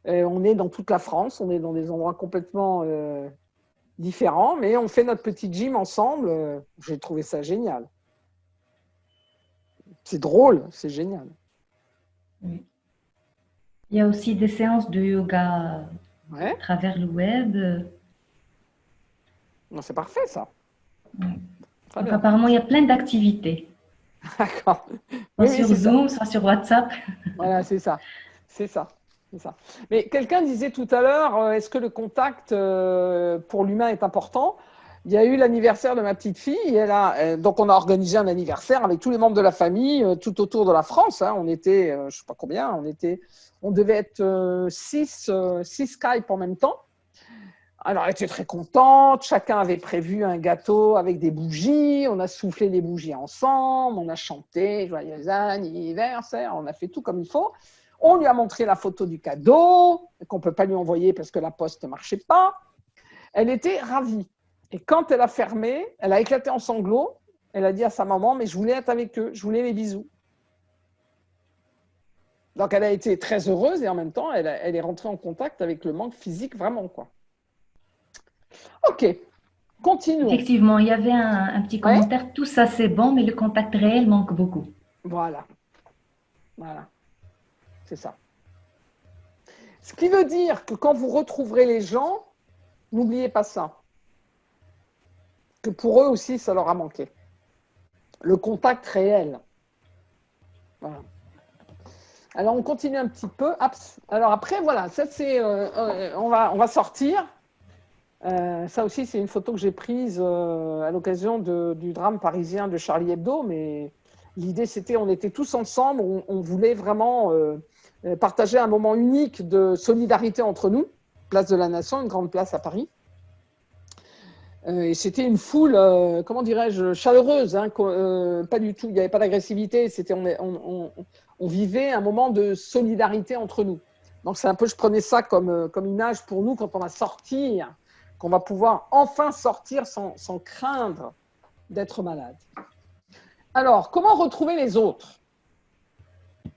[SPEAKER 1] On est dans toute la France, on est dans des endroits complètement différents, mais on fait notre petit gym ensemble. J'ai trouvé ça génial. C'est drôle, c'est génial.
[SPEAKER 2] Oui. Il y a aussi des séances de yoga à
[SPEAKER 1] Ouais,
[SPEAKER 2] travers le web.
[SPEAKER 1] c'est parfait ça.
[SPEAKER 2] Oui.
[SPEAKER 1] Très
[SPEAKER 2] Donc
[SPEAKER 1] bien.
[SPEAKER 2] apparemment, il y a plein d'activités,
[SPEAKER 1] D'accord.
[SPEAKER 2] soit
[SPEAKER 1] Oui, oui,
[SPEAKER 2] sur
[SPEAKER 1] c'est ça.
[SPEAKER 2] Zoom, soit sur WhatsApp.
[SPEAKER 1] Voilà, c'est ça. C'est ça. C'est ça. Mais quelqu'un disait tout à l'heure, est-ce que le contact pour l'humain est important? Il y a eu l'anniversaire de ma petite fille. Donc, on a organisé un anniversaire avec tous les membres de la famille tout autour de la France. Hein. On était, je ne sais pas combien, on devait être 6 Skype en même temps. Alors, elle était très contente. Chacun avait prévu un gâteau avec des bougies. On a soufflé les bougies ensemble. On a chanté Joyeux anniversaire. On a fait tout comme il faut. On lui a montré la photo du cadeau qu'on ne peut pas lui envoyer parce que la poste ne marchait pas. Elle était ravie. Et quand elle a fermé, elle a éclaté en sanglots. Elle a dit à sa maman, mais je voulais être avec eux. Je voulais les bisous. Donc, elle a été très heureuse et en même temps, elle est rentrée en contact avec le manque physique vraiment, quoi. OK, continuons.
[SPEAKER 2] Effectivement, il y avait un petit
[SPEAKER 1] Ouais,
[SPEAKER 2] commentaire. Tout ça, c'est bon, mais le contact réel manque beaucoup.
[SPEAKER 1] voilà, voilà, c'est ça. Ce qui veut dire que quand vous retrouverez les gens, n'oubliez pas ça, que pour eux aussi, ça leur a manqué. Le contact réel. Voilà. Alors, on continue un petit peu. Alors après, voilà, ça c'est, on va sortir. Ça aussi, c'est une photo que j'ai prise à l'occasion du drame parisien de Charlie Hebdo. Mais l'idée, c'était, on était tous ensemble, on voulait vraiment partager un moment unique de solidarité entre nous. Place de la Nation, une grande place à Paris. Et c'était une foule, comment dirais-je, chaleureuse, hein, pas du tout, il n'y avait pas d'agressivité, on vivait un moment de solidarité entre nous. Donc c'est un peu, je prenais ça comme image pour nous quand on va sortir, qu'on va pouvoir enfin sortir sans craindre d'être malade. Alors, comment retrouver les autres?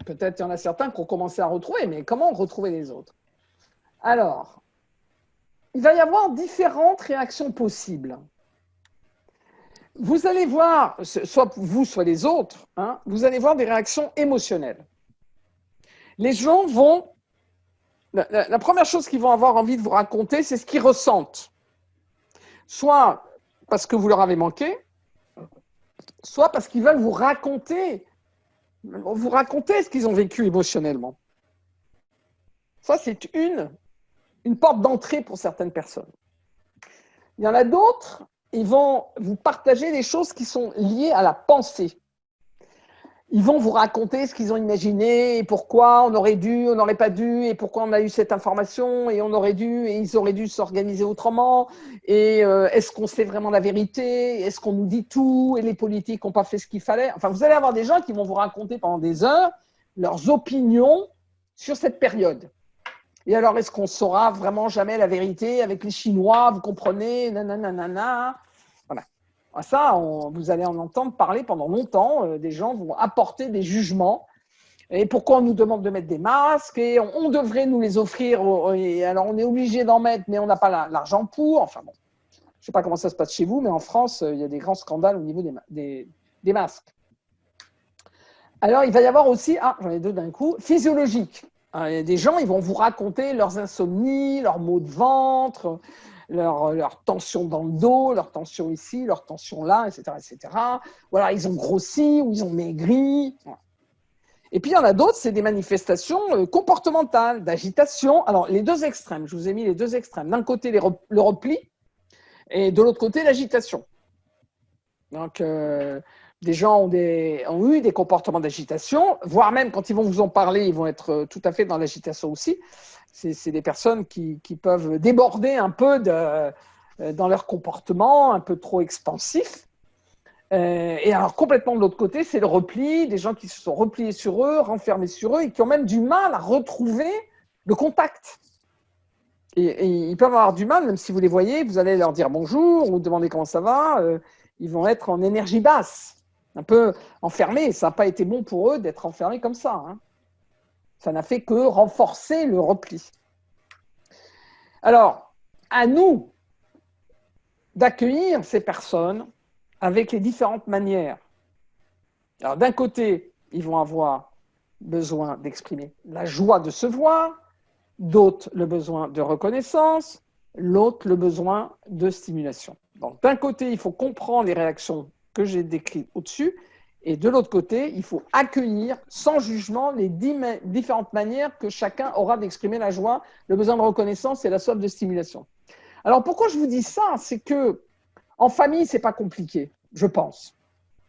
[SPEAKER 1] Peut-être il y en a certains qui ont commencé à retrouver, mais comment retrouver les autres? Alors, il va y avoir différentes réactions possibles. Vous allez voir, soit vous, soit les autres, hein, vous allez voir des réactions émotionnelles. Les gens vont, la première chose qu'ils vont avoir envie de vous raconter, c'est ce qu'ils ressentent. Soit parce que vous leur avez manqué, soit parce qu'ils veulent vous raconter ce qu'ils ont vécu émotionnellement. Ça, c'est une porte d'entrée pour certaines personnes. Il y en a d'autres, ils vont vous partager des choses qui sont liées à la pensée. Ils vont vous raconter ce qu'ils ont imaginé, et pourquoi on aurait dû, on n'aurait pas dû, et pourquoi on a eu cette information, et on aurait dû, et ils auraient dû s'organiser autrement, et est-ce qu'on sait vraiment la vérité, est-ce qu'on nous dit tout, et les politiques n'ont pas fait ce qu'il fallait. Enfin, vous allez avoir des gens qui vont vous raconter pendant des heures leurs opinions sur cette période. Et alors, est-ce qu'on saura vraiment jamais la vérité avec les Chinois, vous comprenez, nanana. Voilà. Ça, vous allez en entendre parler pendant longtemps. Des gens vont apporter des jugements. Et pourquoi on nous demande de mettre des masques? Et on devrait nous les offrir. Et alors, on est obligé d'en mettre, mais on n'a pas l'argent pour. Enfin bon, je ne sais pas comment ça se passe chez vous, mais en France, il y a des grands scandales au niveau des masques. Alors, il va y avoir aussi, j'en ai deux d'un coup, physiologique. Des gens, ils vont vous raconter leurs insomnies, leurs maux de ventre, leur tension dans le dos, leur tension ici, leur tension là, etc., etc. Voilà, ils ont grossi ou ils ont maigri. Et puis, il y en a d'autres, c'est des manifestations comportementales, d'agitation. Alors, les deux extrêmes, je vous ai mis les deux extrêmes. D'un côté, le repli, et de l'autre côté, l'agitation. Donc, des gens ont eu des comportements d'agitation, voire même quand ils vont vous en parler, ils vont être tout à fait dans l'agitation aussi. C'est des personnes qui peuvent déborder un peu dans leur comportement, un peu trop expansif. Et alors, complètement de l'autre côté, c'est le repli, des gens qui se sont repliés sur eux, renfermés sur eux, et qui ont même du mal à retrouver le contact. Et ils peuvent avoir du mal, même si vous les voyez, vous allez leur dire bonjour, ou demander comment ça va, ils vont être en énergie basse, un peu enfermés. Ça n'a pas été bon pour eux d'être enfermés comme ça. Hein. Ça n'a fait que renforcer le repli. Alors, à nous d'accueillir ces personnes avec les différentes manières. Alors, d'un côté, ils vont avoir besoin d'exprimer la joie de se voir, d'autres le besoin de reconnaissance, l'autre le besoin de stimulation. Donc, d'un côté, il faut comprendre les réactions que j'ai décrites au-dessus, et de l'autre côté, il faut accueillir sans jugement les différentes manières que chacun aura d'exprimer la joie, le besoin de reconnaissance et la soif de stimulation. Alors, pourquoi je vous dis ça? C'est que en famille, c'est pas compliqué, je pense.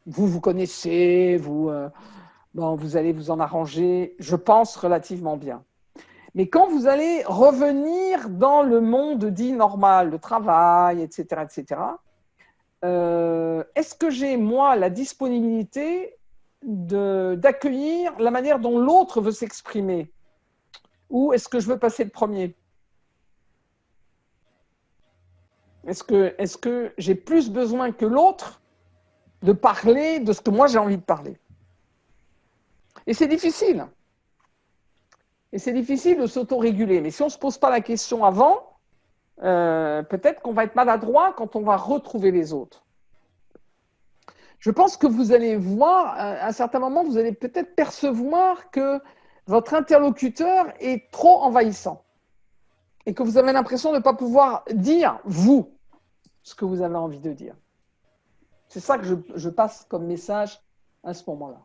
[SPEAKER 1] Vous connaissez, vous allez vous en arranger, je pense, relativement bien. Mais quand vous allez revenir dans le monde dit normal, le travail, etc., est-ce que j'ai, moi, la disponibilité d'accueillir la manière dont l'autre veut s'exprimer? Ou est-ce que je veux passer le premier? Est-ce que j'ai plus besoin que l'autre de parler de ce que moi j'ai envie de parler? Et c'est difficile. Et c'est difficile de s'auto-réguler. Mais si on ne se pose pas la question avant, peut-être qu'on va être maladroit quand on va retrouver les autres. Je pense que vous allez voir, à un certain moment, vous allez peut-être percevoir que votre interlocuteur est trop envahissant et que vous avez l'impression de ne pas pouvoir dire, vous, ce que vous avez envie de dire. C'est ça que je passe comme message à ce moment-là.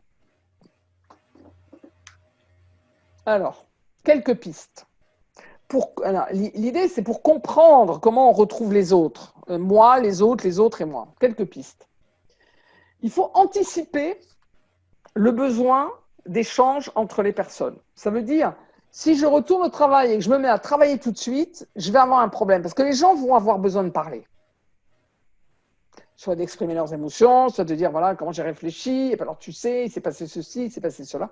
[SPEAKER 1] Alors, quelques pistes. L'idée, c'est pour comprendre comment on retrouve les autres. Moi, les autres et moi. Quelques pistes. Il faut anticiper le besoin d'échange entre les personnes. Ça veut dire, si je retourne au travail et que je me mets à travailler tout de suite, je vais avoir un problème parce que les gens vont avoir besoin de parler. Soit d'exprimer leurs émotions, soit de dire, voilà, comment j'ai réfléchi, et puis alors tu sais, il s'est passé ceci, il s'est passé cela.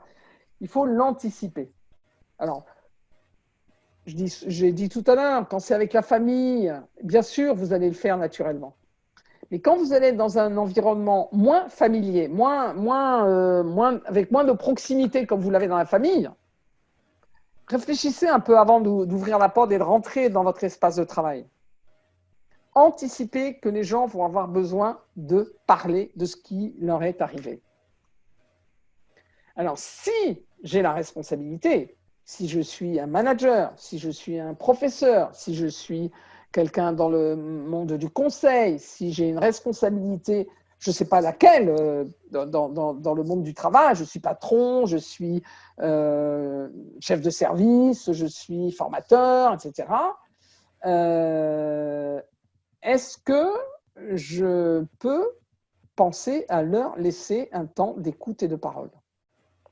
[SPEAKER 1] Il faut l'anticiper. Alors, j'ai dit tout à l'heure, quand c'est avec la famille, bien sûr, vous allez le faire naturellement. Mais quand vous allez être dans un environnement moins familier, avec moins de proximité comme vous l'avez dans la famille, réfléchissez un peu avant d'ouvrir la porte et de rentrer dans votre espace de travail. Anticipez que les gens vont avoir besoin de parler de ce qui leur est arrivé. Alors, si j'ai la responsabilité, si je suis un manager, si je suis un professeur, si je suis quelqu'un dans le monde du conseil, si j'ai une responsabilité, je ne sais pas laquelle, dans le monde du travail, je suis patron, je suis chef de service, je suis formateur, etc. Est-ce que je peux penser à leur laisser un temps d'écoute et de parole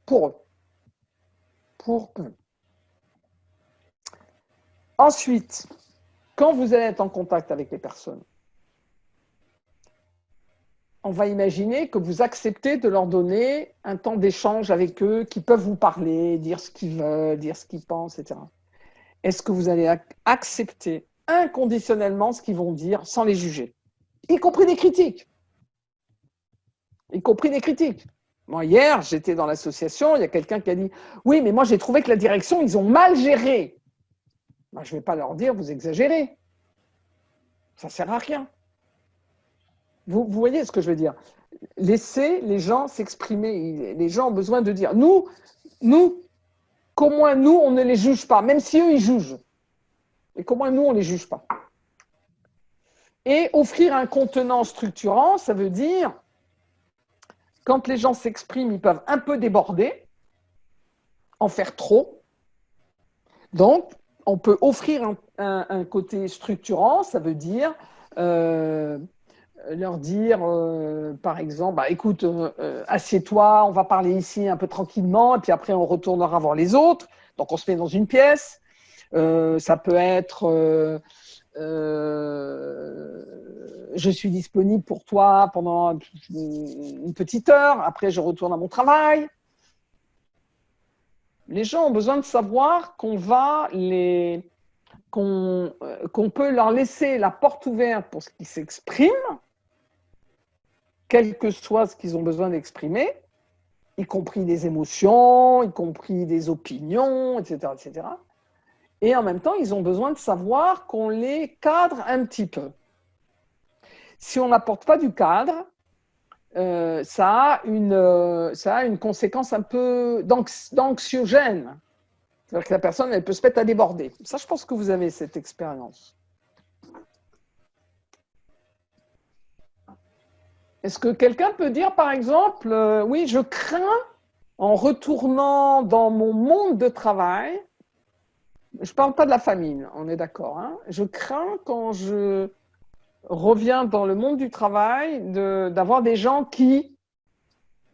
[SPEAKER 1] pour eux? Pour eux. Ensuite, quand vous allez être en contact avec les personnes, on va imaginer que vous acceptez de leur donner un temps d'échange avec eux, qui peuvent vous parler, dire ce qu'ils veulent, dire ce qu'ils pensent, etc. Est-ce que vous allez accepter inconditionnellement ce qu'ils vont dire sans les juger, y compris des critiques? Y compris des critiques. Moi, hier, j'étais dans l'association, il y a quelqu'un qui a dit « Oui, mais moi, j'ai trouvé que la direction, ils ont mal géré. » Ben, je ne vais pas leur dire « Vous exagérez. » Ça ne sert à rien. Vous voyez ce que je veux dire? Laissez les gens s'exprimer. Les gens ont besoin de dire qu'au moins nous, on ne les juge pas, même si eux, ils jugent. Et qu'au moins nous, on ne les juge pas. Et offrir un contenant structurant, ça veut dire, quand les gens s'expriment, ils peuvent un peu déborder, en faire trop. Donc, on peut offrir un côté structurant, ça veut dire leur dire, par exemple, bah, écoute, assieds-toi, on va parler ici un peu tranquillement, et puis après on retournera voir les autres. Donc on se met dans une pièce. Ça peut être, je suis disponible pour toi pendant une petite heure, après je retourne à mon travail. Les gens ont besoin de savoir qu'on peut leur laisser la porte ouverte pour ce qu'ils s'expriment, quel que soit ce qu'ils ont besoin d'exprimer, y compris des émotions, y compris des opinions, etc., etc. Et en même temps, ils ont besoin de savoir qu'on les cadre un petit peu. Si on n'apporte pas du cadre, ça a une conséquence un peu d'anxiogène. C'est-à-dire que la personne, elle peut se mettre à déborder. Ça, je pense que vous avez cette expérience. Est-ce que quelqu'un peut dire, par exemple, oui, je crains, en retournant dans mon monde de travail, je ne parle pas de la famille, on est d'accord, hein, je crains, quand je reviens dans le monde du travail, d'avoir des gens qui,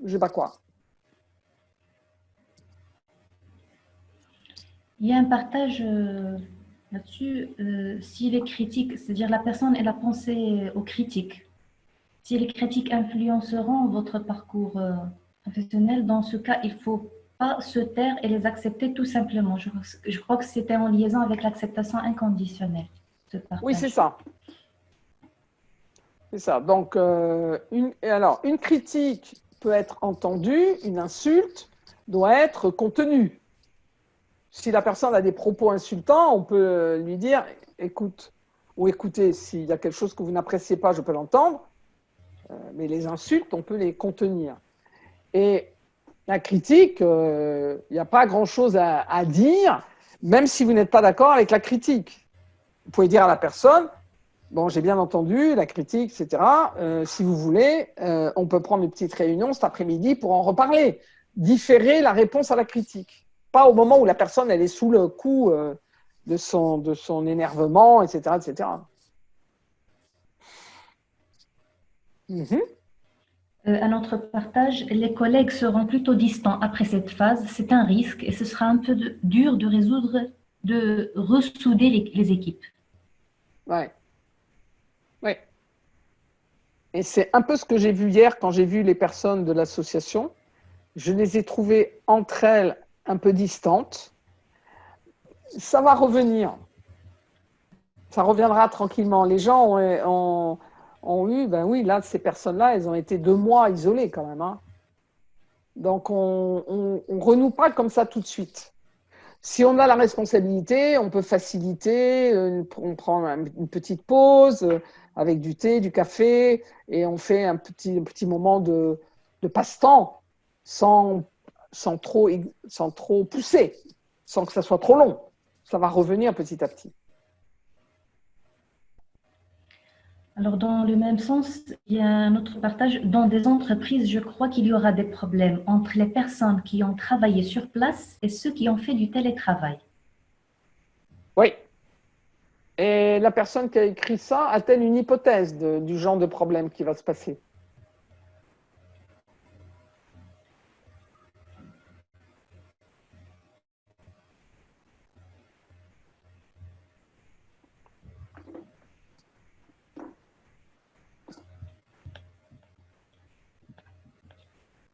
[SPEAKER 1] je ne sais pas quoi.
[SPEAKER 2] Il y a un partage là-dessus. Si les critiques, c'est-à-dire la personne, elle a pensé aux critiques. Si les critiques influenceront votre parcours professionnel, dans ce cas, il ne faut pas se taire et les accepter tout simplement. Je crois que c'était en liaison avec l'acceptation inconditionnelle.
[SPEAKER 1] Oui, c'est ça. C'est ça. Donc, une critique peut être entendue, une insulte doit être contenue. Si la personne a des propos insultants, on peut lui dire « écoute » ou « écoutez, s'il y a quelque chose que vous n'appréciez pas, je peux l'entendre ». Mais les insultes, on peut les contenir. Et la critique, il n'y a pas grand-chose à dire, même si vous n'êtes pas d'accord avec la critique. Vous pouvez dire à la personne, bon, j'ai bien entendu la critique, etc. Si vous voulez, on peut prendre une petite réunion cet après-midi pour en reparler. Différer la réponse à la critique. Pas au moment où la personne elle est sous le coup de son énervement, etc., etc. Mhm.
[SPEAKER 2] À notre partage, les collègues seront plutôt distants après cette phase. C'est un risque et ce sera un peu dur de résoudre, de ressouder les équipes.
[SPEAKER 1] Ouais. Ouais. Et c'est un peu ce que j'ai vu hier quand j'ai vu les personnes de l'association. Je les ai trouvées entre elles un peu distantes. Ça va revenir. Ça reviendra tranquillement. Les gens ont eu, ben oui, là, ces personnes-là, elles ont été 2 mois isolées quand même. Hein. Donc, on renoue pas comme ça tout de suite. Si on a la responsabilité, on peut faciliter, on prend une petite pause avec du thé, du café, et on fait un petit moment de passe-temps sans, sans trop pousser, sans que ça soit trop long. Ça va revenir petit à petit.
[SPEAKER 2] Alors, dans le même sens, il y a un autre partage. Dans des entreprises, je crois qu'il y aura des problèmes entre les personnes qui ont travaillé sur place et ceux qui ont fait du télétravail.
[SPEAKER 1] Oui. Et la personne qui a écrit ça a-t-elle une hypothèse du genre de problème qui va se passer?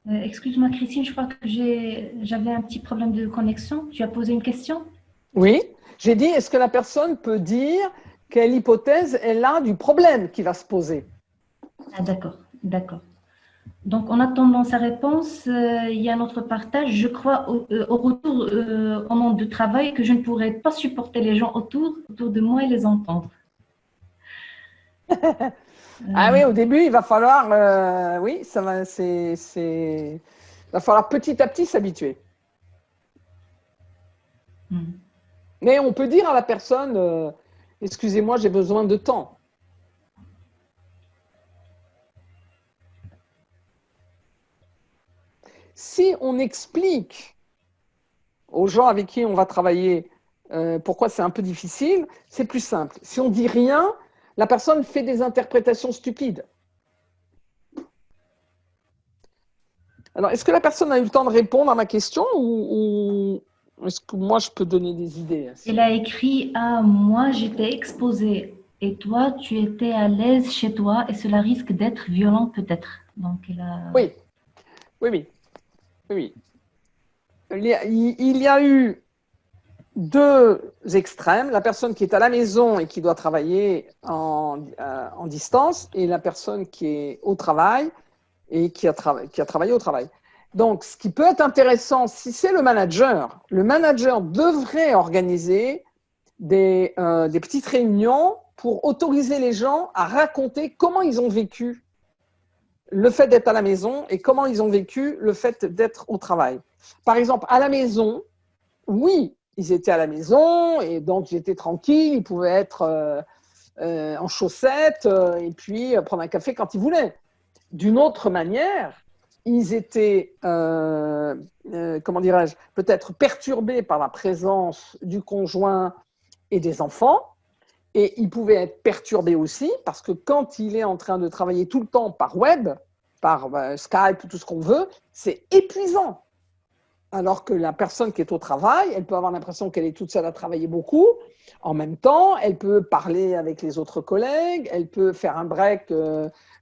[SPEAKER 2] Excuse-moi, Christine, je crois que j'avais un petit problème de connexion. Tu as posé une question?
[SPEAKER 1] Oui. J'ai dit, est-ce que la personne peut dire quelle hypothèse elle a du problème qui va se poser?
[SPEAKER 2] Ah, d'accord, d'accord. Donc, en attendant sa réponse, il y a notre partage. Je crois au retour au monde du travail que je ne pourrais pas supporter les gens autour de moi et les entendre.
[SPEAKER 1] Ah oui,
[SPEAKER 2] Euh,
[SPEAKER 1] au début, il va falloir, oui, il va falloir petit à petit s'habituer.
[SPEAKER 2] hmm.
[SPEAKER 1] Mais on peut dire à la personne, excusez-moi, j'ai besoin de temps. Si on explique aux gens avec qui on va travailler pourquoi c'est un peu difficile, c'est plus simple. Si on dit rien, la personne fait des interprétations stupides. Alors, est-ce que la personne a eu le temps de répondre à ma question ou est-ce que moi je peux donner des idées?
[SPEAKER 2] Elle a écrit: ah, moi j'étais exposée et toi tu étais à l'aise chez toi et cela risque d'être violent peut-être. Donc elle a.
[SPEAKER 1] Oui, oui, oui, oui. Il y a eu 2 extrêmes, la personne qui est à la maison et qui doit travailler en distance et la personne qui est au travail et qui a travaillé au travail. Donc, ce qui peut être intéressant, si c'est le manager devrait organiser des petites réunions pour autoriser les gens à raconter comment ils ont vécu le fait d'être à la maison et comment ils ont vécu le fait d'être au travail. Par exemple, à la maison, oui, ils étaient à la maison et donc ils étaient tranquilles, ils pouvaient être en chaussettes et puis prendre un café quand ils voulaient. D'une autre manière, ils étaient, comment dirais-je, peut-être perturbés par la présence du conjoint et des enfants. Et il pouvait être perturbé aussi parce que quand il est en train de travailler tout le temps par web, par Skype, tout ce qu'on veut, c'est épuisant. Alors que la personne qui est au travail, elle peut avoir l'impression qu'elle est toute seule à travailler beaucoup. En même temps, elle peut parler avec les autres collègues, elle peut faire un break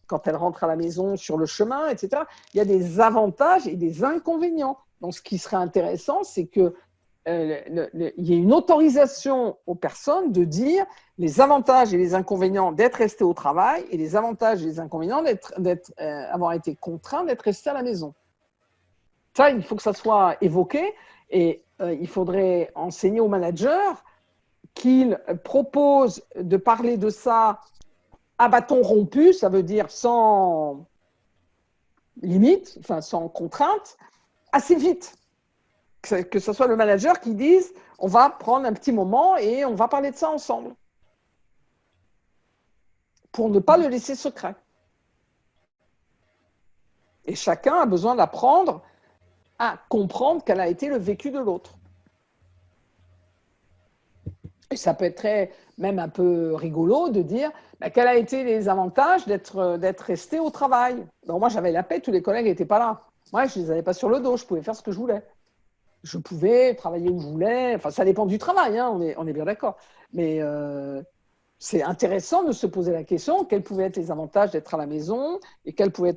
[SPEAKER 1] quand elle rentre à la maison sur le chemin, etc. Il y a des avantages et des inconvénients. Donc, ce qui serait intéressant, c'est qu'il y ait une autorisation aux personnes de dire les avantages et les inconvénients d'être resté au travail et les avantages et les inconvénients d'avoir été contraint d'être resté à la maison. Ça, il faut que ça soit évoqué et il faudrait enseigner aux managers qu'ils proposent de parler de ça à bâton rompu, ça veut dire sans limite, enfin sans contrainte, assez vite. Que ce soit le manager qui dise on va prendre un petit moment et on va parler de ça ensemble pour ne pas le laisser secret. Et chacun a besoin d'apprendre à comprendre quel a été le vécu de l'autre. Et ça peut être même un peu rigolo de dire quels ont été les avantages d'être resté au travail. Donc moi, j'avais la paix, tous les collègues n'étaient pas là. Moi, je ne les avais pas sur le dos, je pouvais faire ce que je voulais. Je pouvais travailler où je voulais. Enfin, ça dépend du travail, hein, on est bien d'accord. Mais c'est intéressant de se poser la question quels pouvaient être les avantages d'être à la maison et quels pouvaient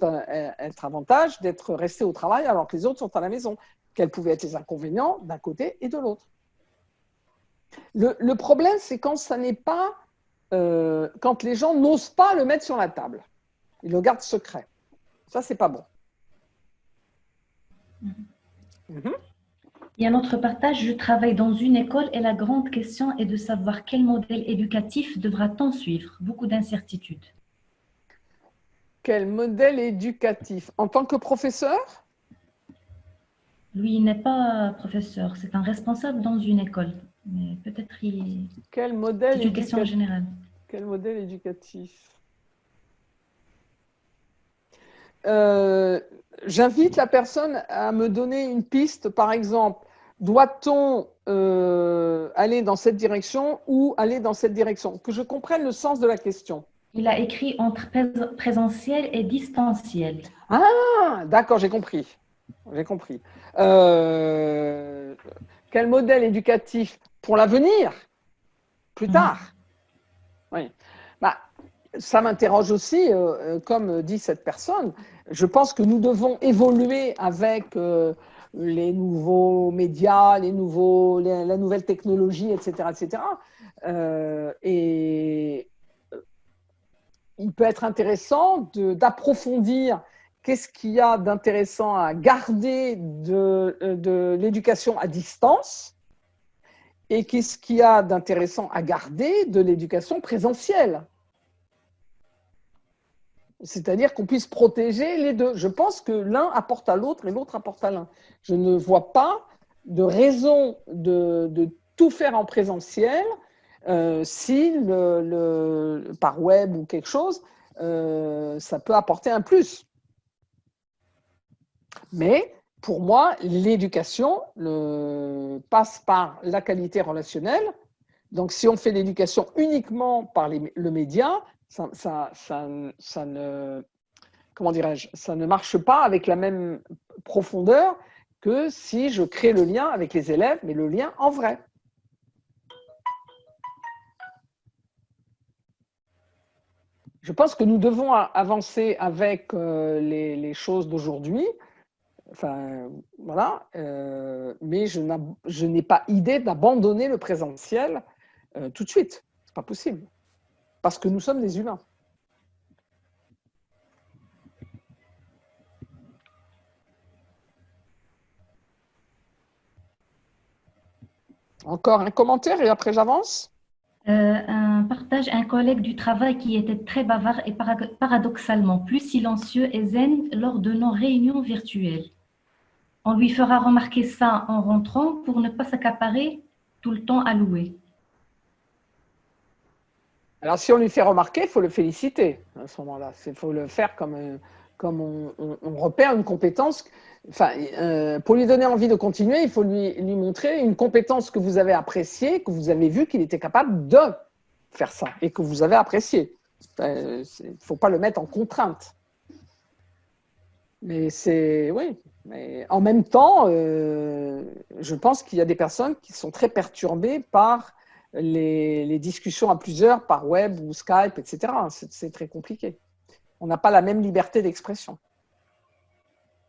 [SPEAKER 1] être avantages d'être resté au travail alors que les autres sont à la maison. Quels pouvaient être les inconvénients d'un côté et de l'autre. Le problème, c'est quand ça n'est pas, quand les gens n'osent pas le mettre sur la table. Ils le gardent secret. Ça, c'est pas bon.
[SPEAKER 2] Il y a un autre partage, je travaille dans une école et la grande question est de savoir quel modèle éducatif devra-t-on suivre. Beaucoup d'incertitudes.
[SPEAKER 1] Quel modèle éducatif? En tant que professeur?
[SPEAKER 2] Lui, il n'est pas professeur, c'est un responsable dans une école. Mais peut-être
[SPEAKER 1] Quel modèle
[SPEAKER 2] c'est une question générale.
[SPEAKER 1] Quel modèle éducatif? J'invite la personne à me donner une piste, par exemple, doit-on aller dans cette direction ou aller dans cette direction? Que je comprenne le sens de la question.
[SPEAKER 2] Il a écrit entre présentiel et distanciel.
[SPEAKER 1] Ah, d'accord, j'ai compris. J'ai compris. Quel modèle éducatif pour l'avenir, plus tard? Oui. Bah, ça m'interroge aussi, comme dit cette personne. Je pense que nous devons évoluer avec les nouveaux médias, la nouvelle technologie, etc., etc. Et il peut être intéressant d'approfondir qu'est-ce qu'il y a d'intéressant à garder de l'éducation à distance et qu'est-ce qu'il y a d'intéressant à garder de l'éducation présentielle. C'est-à-dire qu'on puisse protéger les deux. Je pense que l'un apporte à l'autre et l'autre apporte à l'un. Je ne vois pas de raison de tout faire en présentiel si par web ou quelque chose, ça peut apporter un plus. Mais pour moi, l'éducation passe par la qualité relationnelle. Donc, si on fait l'éducation uniquement par le média, ça ne, comment dirais-je, ça ne marche pas avec la même profondeur que si je crée le lien avec les élèves, mais le lien en vrai. Je pense que nous devons avancer avec les choses d'aujourd'hui. Enfin, voilà. Mais je n'ai pas idée d'abandonner le présentiel tout de suite. Ce n'est pas possible. Parce que nous sommes des humains. Encore un commentaire et après j'avance.
[SPEAKER 2] Un partage, un collègue du travail qui était très bavard et paradoxalement plus silencieux et zen lors de nos réunions virtuelles. On lui fera remarquer ça en rentrant pour ne pas s'accaparer tout le temps alloué.
[SPEAKER 1] Alors, si on lui fait remarquer, il faut le féliciter à ce moment-là. Il faut le faire comme on repère une compétence. Enfin, pour lui donner envie de continuer, il faut lui montrer une compétence que vous avez appréciée, que vous avez vu qu'il était capable de faire ça et que vous avez apprécié. Il ne faut pas le mettre en contrainte. Mais oui. Mais en même temps, je pense qu'il y a des personnes qui sont très perturbées par les discussions à plusieurs par web ou Skype, etc. C'est très compliqué. On n'a pas la même liberté d'expression.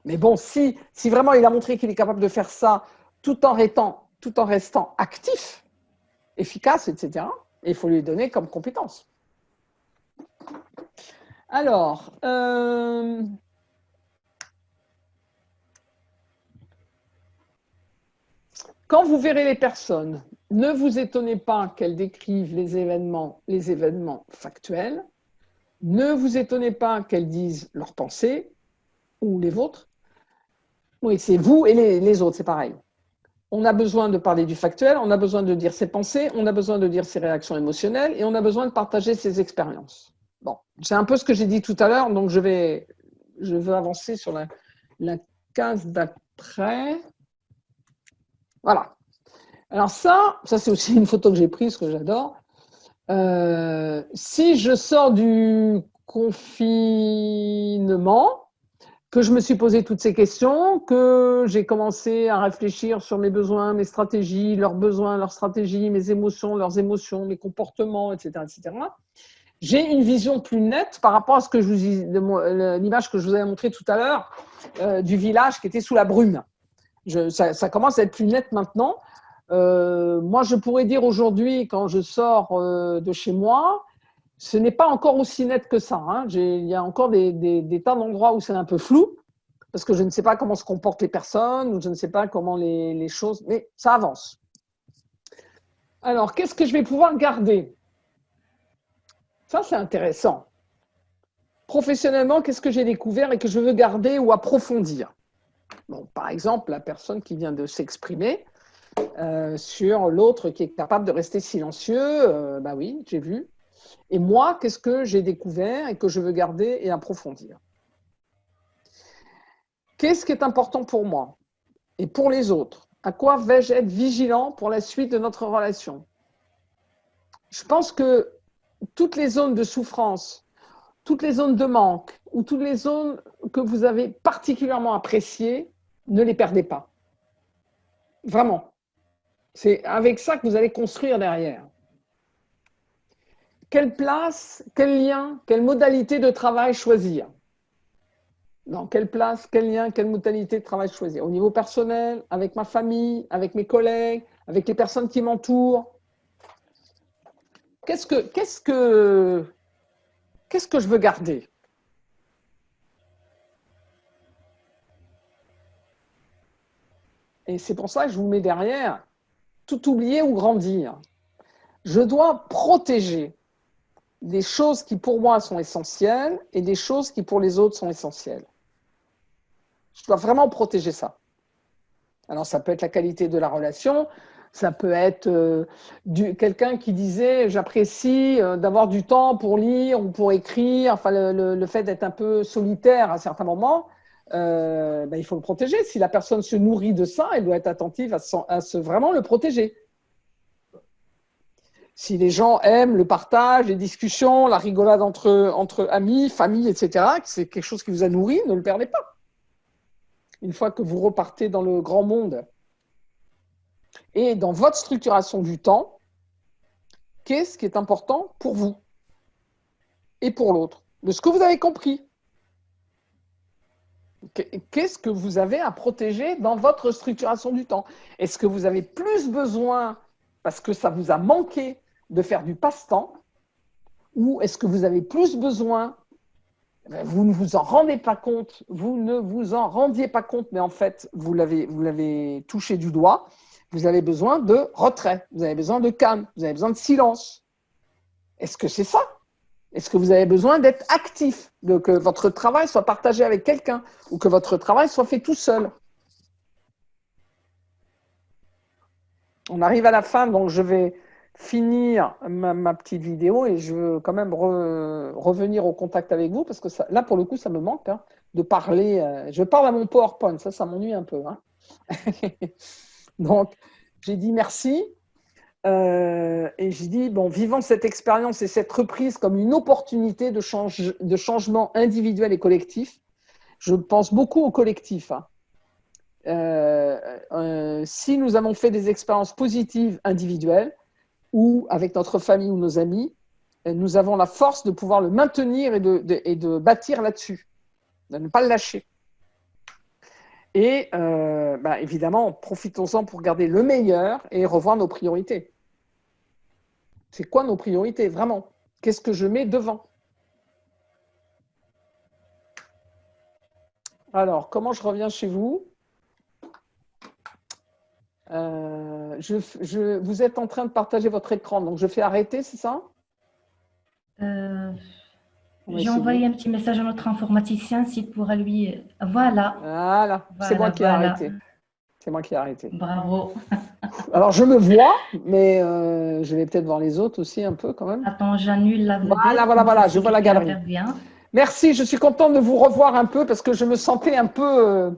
[SPEAKER 1] Mais bon, si vraiment il a montré qu'il est capable de faire ça tout en restant actif, efficace, etc., il faut lui donner comme compétence. Alors, quand vous verrez les personnes, ne vous étonnez pas qu'elles décrivent les événements factuels. Ne vous étonnez pas qu'elles disent leurs pensées ou les vôtres. Oui, c'est vous et les autres, c'est pareil. On a besoin de parler du factuel, on a besoin de dire ses pensées, on a besoin de dire ses réactions émotionnelles et on a besoin de partager ses expériences. Bon, c'est un peu ce que j'ai dit tout à l'heure, donc je veux avancer sur la case d'après. Voilà. Alors ça c'est aussi une photo que j'ai prise, que j'adore. Si je sors du confinement, que je me suis posé toutes ces questions, que j'ai commencé à réfléchir sur mes besoins, mes stratégies, leurs besoins, leurs stratégies, mes émotions, leurs émotions, mes comportements, etc., etc. J'ai une vision plus nette par rapport à ce que je vous l'image que je vous avais montrée tout à l'heure du village qui était sous la brume. Ça commence à être plus net maintenant. Moi, je pourrais dire aujourd'hui, quand je sors de chez moi, ce n'est pas encore aussi net que ça. Hein. Il y a encore des tas d'endroits où c'est un peu flou, parce que je ne sais pas comment se comportent les personnes, ou je ne sais pas comment les choses… Mais ça avance. Alors, qu'est-ce que je vais pouvoir garder? Ça, c'est intéressant. Professionnellement, qu'est-ce que j'ai découvert et que je veux garder ou approfondir? Bon, par exemple, la personne qui vient de s'exprimer sur l'autre qui est capable de rester silencieux, bah oui, j'ai vu. Et moi, qu'est-ce que j'ai découvert et que je veux garder et approfondir? Qu'est-ce qui est important pour moi et pour les autres? À quoi vais-je être vigilant pour la suite de notre relation? Je pense que toutes les zones de souffrance, toutes les zones de manque ou toutes les zones que vous avez particulièrement appréciées, ne les perdez pas. Vraiment. C'est avec ça que vous allez construire derrière. Quelle place, quel lien, quelle modalité de travail choisir? Dans quelle place, quel lien, quelle modalité de travail choisir? Au niveau personnel, avec ma famille, avec mes collègues, avec les personnes qui m'entourent. Qu'est-ce que je veux garder? Et c'est pour ça que je vous mets derrière, tout oublier ou grandir. Je dois protéger des choses qui pour moi sont essentielles et des choses qui pour les autres sont essentielles. Je dois vraiment protéger ça. Alors ça peut être la qualité de la relation, ça peut être quelqu'un qui disait j'apprécie d'avoir du temps pour lire ou pour écrire, enfin le fait d'être un peu solitaire à certains moments, il faut le protéger. Si la personne se nourrit de ça, elle doit être attentive à vraiment le protéger. Si les gens aiment le partage, les discussions, la rigolade entre amis, famille, etc., c'est quelque chose qui vous a nourri, ne le perdez pas. Une fois que vous repartez dans le grand monde. Et dans votre structuration du temps, qu'est-ce qui est important pour vous et pour l'autre? De ce que vous avez compris. Qu'est-ce que vous avez à protéger dans votre structuration du temps? Est-ce que vous avez plus besoin, parce que ça vous a manqué, de faire du passe-temps? Ou est-ce que vous avez plus besoin, vous ne vous en rendez pas compte, vous ne vous en rendiez pas compte, mais en fait, vous l'avez touché du doigt, vous avez besoin de retrait, vous avez besoin de calme, vous avez besoin de silence. Est-ce que c'est ça? Est-ce que vous avez besoin d'être actif, que votre travail soit partagé avec quelqu'un ou que votre travail soit fait tout seul? On arrive à la fin, donc je vais finir ma petite vidéo et je veux quand même revenir au contact avec vous parce que ça, là, pour le coup, ça me manque de parler. Je parle à mon PowerPoint, ça m'ennuie un peu. Donc, j'ai dit merci. Et j'ai dit, bon, vivons cette expérience et cette reprise comme une opportunité de changement individuel et collectif. Je pense beaucoup au collectif. Si nous avons fait des expériences positives individuelles ou avec notre famille ou nos amis, nous avons la force de pouvoir le maintenir et de bâtir là-dessus, de ne pas le lâcher. Et évidemment, profitons-en pour garder le meilleur et revoir nos priorités. C'est quoi nos priorités, vraiment? Qu'est-ce que je mets devant? Alors, comment je reviens chez vous? Vous êtes en train de partager votre écran, donc je fais arrêter, c'est ça?
[SPEAKER 2] J'ai envoyé un petit message à notre informaticien s'il pourra lui… Voilà.
[SPEAKER 1] C'est moi qui ai arrêté. C'est moi qui ai arrêté.
[SPEAKER 2] Bravo.
[SPEAKER 1] Alors, je me vois, mais je vais peut-être voir les autres aussi un peu quand même.
[SPEAKER 2] Attends, j'annule la vedette.
[SPEAKER 1] Voilà, je vois la galerie. Merci, je suis contente de vous revoir un peu parce que je me sentais un peu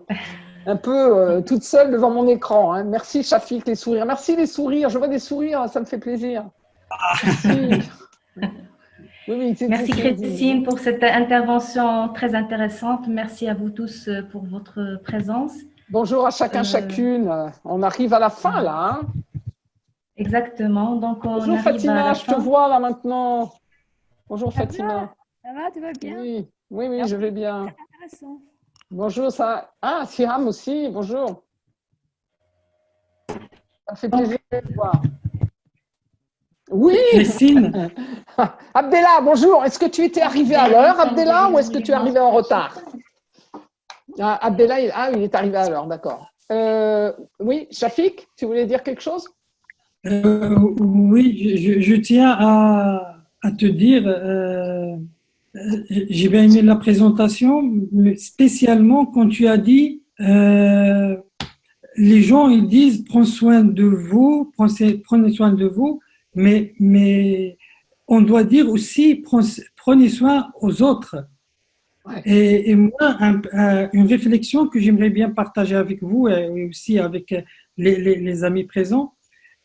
[SPEAKER 1] un peu toute seule devant mon écran. Hein. Merci, Chafik, les sourires. Merci, les sourires. Je vois des sourires, ça me fait plaisir. Merci. Oui, oui,
[SPEAKER 2] Merci Christine pour cette intervention très intéressante. Merci à vous tous pour votre présence.
[SPEAKER 1] Bonjour à chacun, chacune. On arrive à la fin, là. Hein.
[SPEAKER 2] Exactement. Donc, on
[SPEAKER 1] Bonjour
[SPEAKER 2] arrive à
[SPEAKER 1] Fatima,
[SPEAKER 2] la
[SPEAKER 1] je te
[SPEAKER 2] fin.
[SPEAKER 1] vois là maintenant. Bonjour
[SPEAKER 3] Ça
[SPEAKER 1] Fatima.
[SPEAKER 3] Ça va, tu vas bien?
[SPEAKER 1] Oui, oui, oui,
[SPEAKER 3] Merci,
[SPEAKER 1] je vais bien.
[SPEAKER 3] très intéressant.
[SPEAKER 1] Bonjour, ça. Ah, Siram aussi, bonjour. Ça fait plaisir de te voir. Oui
[SPEAKER 4] Christine,
[SPEAKER 1] Abdellah, bonjour. Est-ce que tu étais arrivé à l'heure, Abdellah, ou est-ce que tu es arrivé en retard? Ah, Abdellah, il est arrivé à l'heure, d'accord. Oui, Shafik, tu voulais dire quelque chose?
[SPEAKER 4] oui, je tiens à te dire, j'ai bien aimé la présentation, mais spécialement quand tu as dit, les gens ils disent prends soin de vous, prenez soin de vous, mais on doit dire aussi prenez soin aux autres.
[SPEAKER 1] Ouais.
[SPEAKER 4] Et moi, une réflexion que j'aimerais bien partager avec vous et aussi avec les amis présents,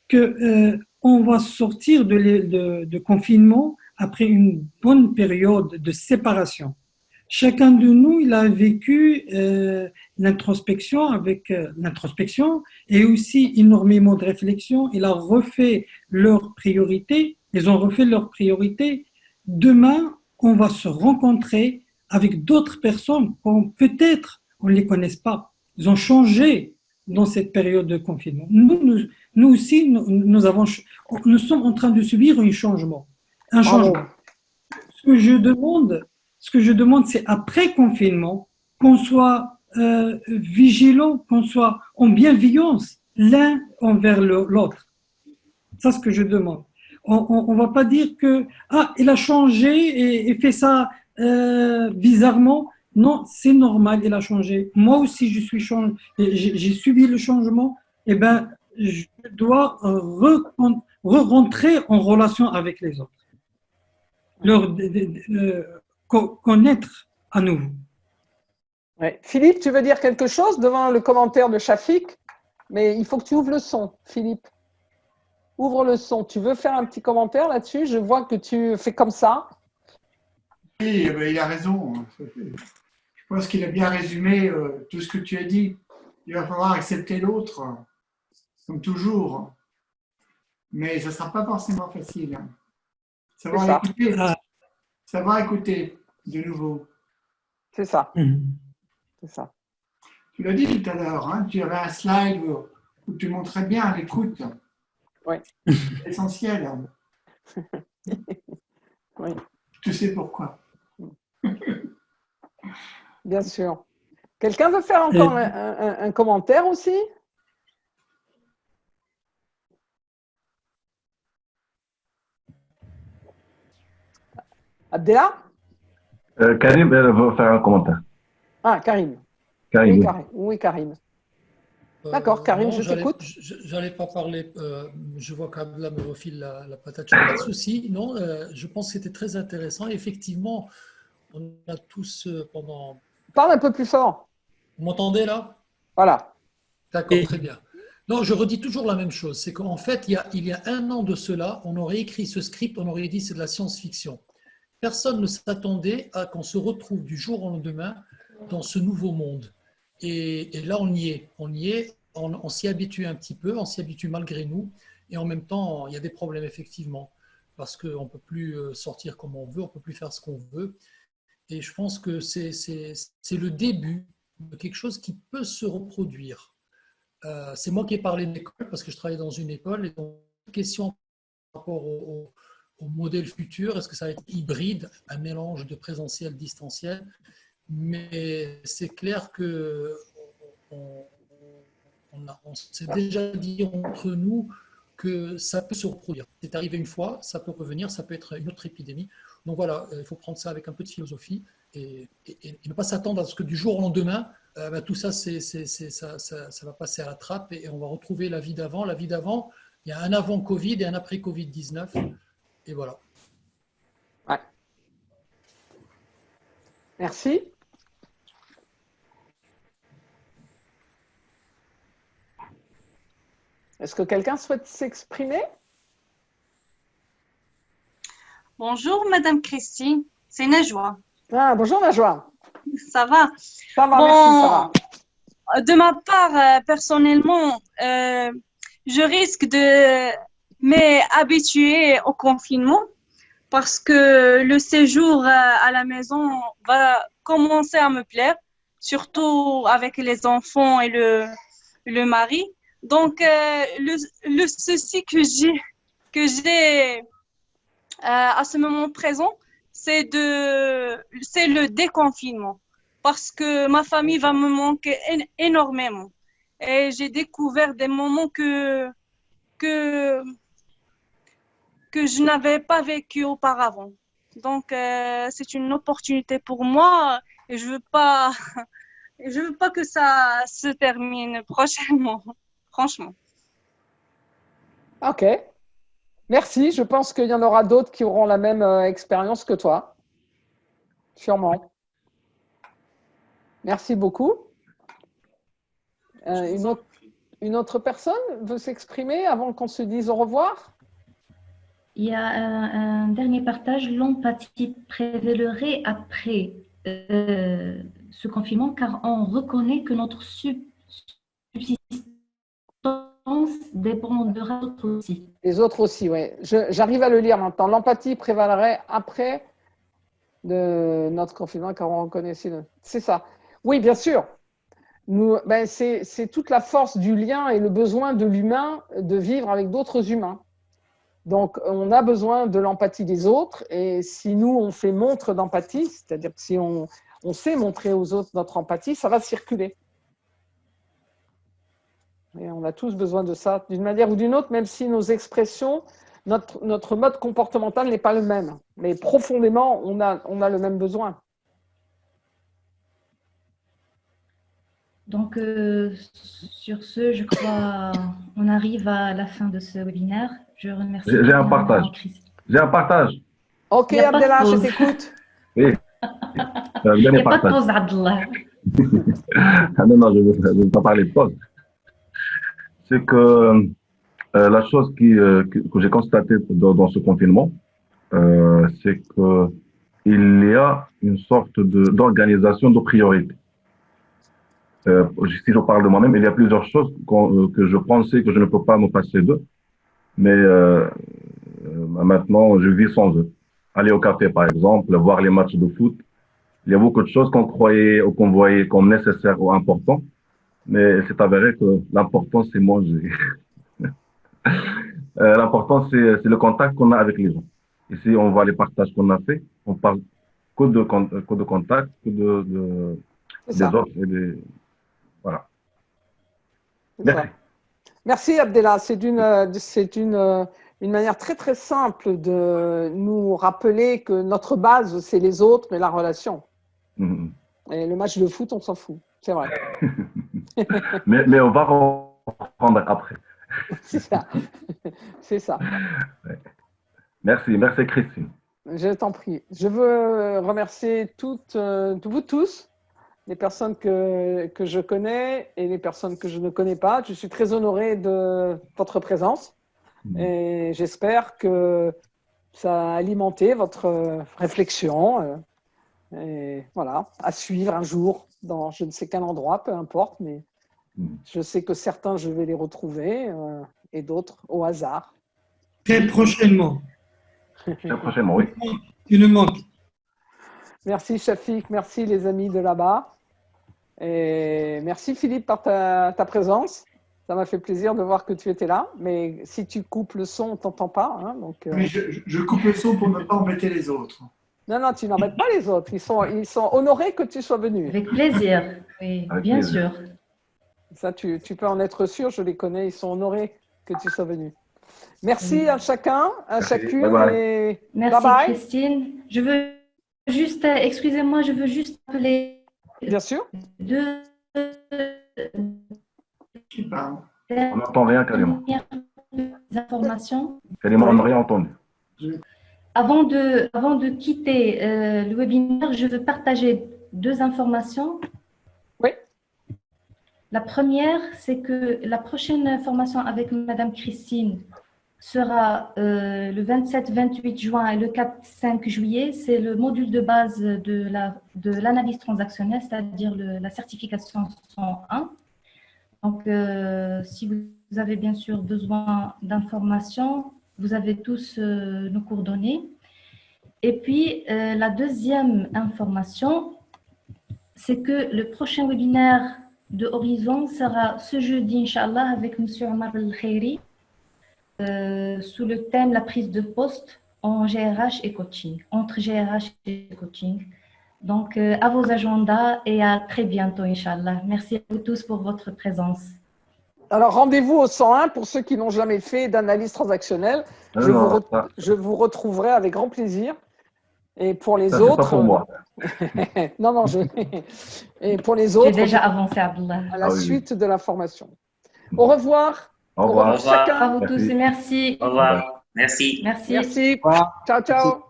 [SPEAKER 4] que on va sortir de confinement après une bonne période de séparation. Chacun de nous, il a vécu l'introspection avec l'introspection et aussi énormément de réflexion. Il a refait leurs priorités. Ils ont refait leurs priorités. Demain, on va se rencontrer avec d'autres personnes qu'on peut-être on ne les connaisse pas. Ils ont changé dans cette période de confinement. Nous aussi, nous sommes en train de subir un changement. Un
[SPEAKER 1] Bravo.
[SPEAKER 4] changement. Ce que je demande, c'est après confinement, qu'on soit vigilant, qu'on soit en bienveillance l'un envers l'autre. C'est ce que je demande. On ne va pas dire que il a changé et fait ça bizarrement. Non, c'est normal, il a changé. Moi aussi, j'ai subi le changement. Eh ben, je dois rentrer en relation avec les autres, leur connaître à nouveau.
[SPEAKER 1] Ouais. Philippe, tu veux dire quelque chose devant le commentaire de Shafik? Mais il faut que tu ouvres le son, Philippe. Ouvre le son. Tu veux faire un petit commentaire là-dessus? Je vois que tu fais comme ça.
[SPEAKER 5] Oui, il a raison. Je pense qu'il a bien résumé tout ce que tu as dit. Il va falloir accepter l'autre, comme toujours. Mais ce ne sera pas forcément facile. Savoir écouter. Savoir écouter de nouveau.
[SPEAKER 1] C'est ça. C'est ça.
[SPEAKER 5] Tu l'as dit tout à l'heure, hein, tu avais un slide où tu montrais bien l'écoute.
[SPEAKER 1] Oui.
[SPEAKER 5] C'est essentiel.
[SPEAKER 1] Oui.
[SPEAKER 5] Tu sais pourquoi.
[SPEAKER 1] Bien sûr. Quelqu'un veut faire encore un commentaire aussi? Abdellah?
[SPEAKER 6] Karim veut faire un commentaire.
[SPEAKER 1] Ah, Karim.
[SPEAKER 6] Karim,
[SPEAKER 1] oui,
[SPEAKER 6] oui.
[SPEAKER 1] Karim. Oui, Karim. D'accord, Karim,
[SPEAKER 7] non,
[SPEAKER 1] je t'écoute.
[SPEAKER 7] J'allais pas parler, je vois qu'Abdallah me refile la patate, pas de souci. Non, je pense que c'était très intéressant. Effectivement, on a tous pendant…
[SPEAKER 1] Parle un peu plus fort.
[SPEAKER 7] Vous m'entendez là?
[SPEAKER 1] Voilà.
[SPEAKER 7] D'accord, très bien. Non, je redis toujours la même chose. C'est qu'en fait, il y a un an de cela, on aurait écrit ce script, on aurait dit c'est de la science-fiction. Personne ne s'attendait à qu'on se retrouve du jour au lendemain dans ce nouveau monde. Et là, on y est. On s'y habitue un petit peu, on s'y habitue malgré nous. Et en même temps, il y a des problèmes, effectivement, parce qu'on ne peut plus sortir comme on veut, on ne peut plus faire ce qu'on veut. Et je pense que c'est le début de quelque chose qui peut se reproduire. C'est moi qui ai parlé d'école, parce que je travaille dans une école. Et donc, question par rapport au modèle futur, est-ce que ça va être hybride, un mélange de présentiel, distanciel? Mais c'est clair que on s'est déjà dit entre nous que ça peut se reproduire. C'est arrivé une fois, ça peut revenir, ça peut être une autre épidémie. Donc voilà, il faut prendre ça avec un peu de philosophie et ne pas s'attendre à ce que du jour au lendemain, tout ça, ça va passer à la trappe et on va retrouver la vie d'avant. La vie d'avant, il y a un avant Covid et un après Covid-19. Et voilà.
[SPEAKER 1] Ouais. Merci. Est-ce que quelqu'un souhaite s'exprimer?
[SPEAKER 3] Bonjour, Madame Christine. C'est Najwa.
[SPEAKER 1] Ah, bonjour Najwa.
[SPEAKER 3] Ça va?
[SPEAKER 1] Ça va,
[SPEAKER 3] Bon,
[SPEAKER 1] merci, ça va.
[SPEAKER 3] de ma part, personnellement, je risque de m'habituer au confinement parce que le séjour à la maison va commencer à me plaire, surtout avec les enfants et le mari. Donc, le souci que j'ai à ce moment présent, c'est le déconfinement parce que ma famille va me manquer énormément. Et j'ai découvert des moments que je n'avais pas vécu auparavant. Donc, c'est une opportunité pour moi et je veux pas que ça se termine prochainement, franchement.
[SPEAKER 1] Ok. Merci. Je pense qu'il y en aura d'autres qui auront la même expérience que toi. Sûrement. Merci beaucoup. Une autre personne veut s'exprimer avant qu'on se dise au revoir?
[SPEAKER 2] Il y a un dernier partage. L'empathie prévalerait après ce confinement car on reconnaît que notre subsistance dépendra d'autres aussi.
[SPEAKER 1] Les autres aussi, oui. J'arrive à le lire maintenant. L'empathie prévalerait après de notre confinement car on reconnaissait. C'est ça. Oui, bien sûr. C'est toute la force du lien et le besoin de l'humain de vivre avec d'autres humains. Donc, on a besoin de l'empathie des autres et si nous, on fait montre d'empathie, c'est-à-dire que si on sait montrer aux autres notre empathie, ça va circuler. Et on a tous besoin de ça d'une manière ou d'une autre, même si nos expressions, notre mode comportemental n'est pas le même. Mais profondément, on a le même besoin.
[SPEAKER 2] Donc, sur ce, je crois on arrive à la fin de ce webinaire. Je remercie.
[SPEAKER 6] J'ai un partage. J'ai un partage.
[SPEAKER 1] Ok, Abdellah, je t'écoute.
[SPEAKER 6] Oui.
[SPEAKER 2] Il n'y a pas de pause, Abdellah.
[SPEAKER 6] Non, je ne veux pas parler de pause. C'est que la chose que j'ai constatée dans ce confinement, c'est qu'il y a une sorte d'organisation de priorités. Si je parle de moi-même, il y a plusieurs choses que je pensais que je ne peux pas me passer d'eux, mais maintenant je vis sans eux. Aller au café, par exemple, voir les matchs de foot. Il y a beaucoup de choses qu'on croyait ou qu'on voyait comme nécessaires ou importantes, mais c'est avéré que l'important, c'est manger. L'important, c'est le contact qu'on a avec les gens. Ici, on voit les partages qu'on a fait. On parle que de contact, que des autres et des... Voilà.
[SPEAKER 1] Merci. Merci Abdellah. C'est une manière très très simple de nous rappeler que notre base, c'est les autres, mais la relation. Et le match de foot, on s'en fout. C'est vrai.
[SPEAKER 6] mais on va reprendre après.
[SPEAKER 1] C'est ça. C'est ça.
[SPEAKER 6] Ouais. Merci Christine.
[SPEAKER 1] Je t'en prie. Je veux remercier vous tous, les personnes que je connais et les personnes que je ne connais pas. Je suis très honorée de votre présence et j'espère que ça a alimenté votre réflexion. Et voilà, à suivre un jour dans je ne sais quel endroit, peu importe, mais je sais que certains, je vais les retrouver et d'autres au hasard.
[SPEAKER 4] Très prochainement.
[SPEAKER 6] Très prochainement, oui.
[SPEAKER 4] Tu nous manques.
[SPEAKER 1] Merci Shafik, merci les amis de là-bas. Et merci Philippe par ta présence. Ça m'a fait plaisir de voir que tu étais là. Mais si tu coupes le son, on ne t'entend pas. Hein, donc,
[SPEAKER 5] Mais je coupe le son pour ne pas embêter les autres.
[SPEAKER 1] Non, tu n'embêtes pas les autres. Ils sont honorés que tu sois venu.
[SPEAKER 2] Avec plaisir, oui,
[SPEAKER 6] Avec
[SPEAKER 2] bien
[SPEAKER 6] plaisir.
[SPEAKER 2] sûr.
[SPEAKER 1] Ça, tu peux en être sûr, je les connais, ils sont honorés que tu sois venu. Merci à chacun, à chacune.
[SPEAKER 6] Bye bye.
[SPEAKER 1] Et
[SPEAKER 2] Merci
[SPEAKER 1] bye bye.
[SPEAKER 2] Christine. Je veux juste, excusez-moi, je veux juste appeler
[SPEAKER 1] Bien sûr.
[SPEAKER 2] deux
[SPEAKER 5] Qui parle?
[SPEAKER 6] On n'entend rien, Karima.
[SPEAKER 2] informations.
[SPEAKER 6] Karima, on n'a rien entendu.
[SPEAKER 2] Avant de quitter le webinaire, je veux partager deux informations.
[SPEAKER 1] Oui.
[SPEAKER 2] La première, c'est que la prochaine formation avec Madame Christine sera le 27-28 juin et le 4-5 juillet. C'est le module de base de l'analyse transactionnelle, c'est-à-dire la certification 101. Donc, si vous avez bien sûr besoin d'informations, vous avez tous nos coordonnées. Et puis, la deuxième information, c'est que le prochain webinaire de Horizon sera ce jeudi, Inch'Allah, avec M. Omar El-Khairi, sous le thème la prise de poste en GRH et coaching, entre GRH et coaching. Donc, à vos agendas et à très bientôt, Inch'Allah. Merci à vous tous pour votre présence.
[SPEAKER 1] Alors, rendez-vous au 101 pour ceux qui n'ont jamais fait d'analyse transactionnelle. Je vous retrouverai avec grand plaisir. Et pour les autres…
[SPEAKER 6] pas pour moi.
[SPEAKER 1] non, et pour les autres…
[SPEAKER 2] J'ai déjà avancé, Abdullah.
[SPEAKER 1] À la suite de la formation. Au revoir.
[SPEAKER 6] Au revoir.
[SPEAKER 1] Chacun.
[SPEAKER 2] À vous tous et merci.
[SPEAKER 8] Au revoir. Merci.
[SPEAKER 2] Merci.
[SPEAKER 1] Merci. Ciao, ciao.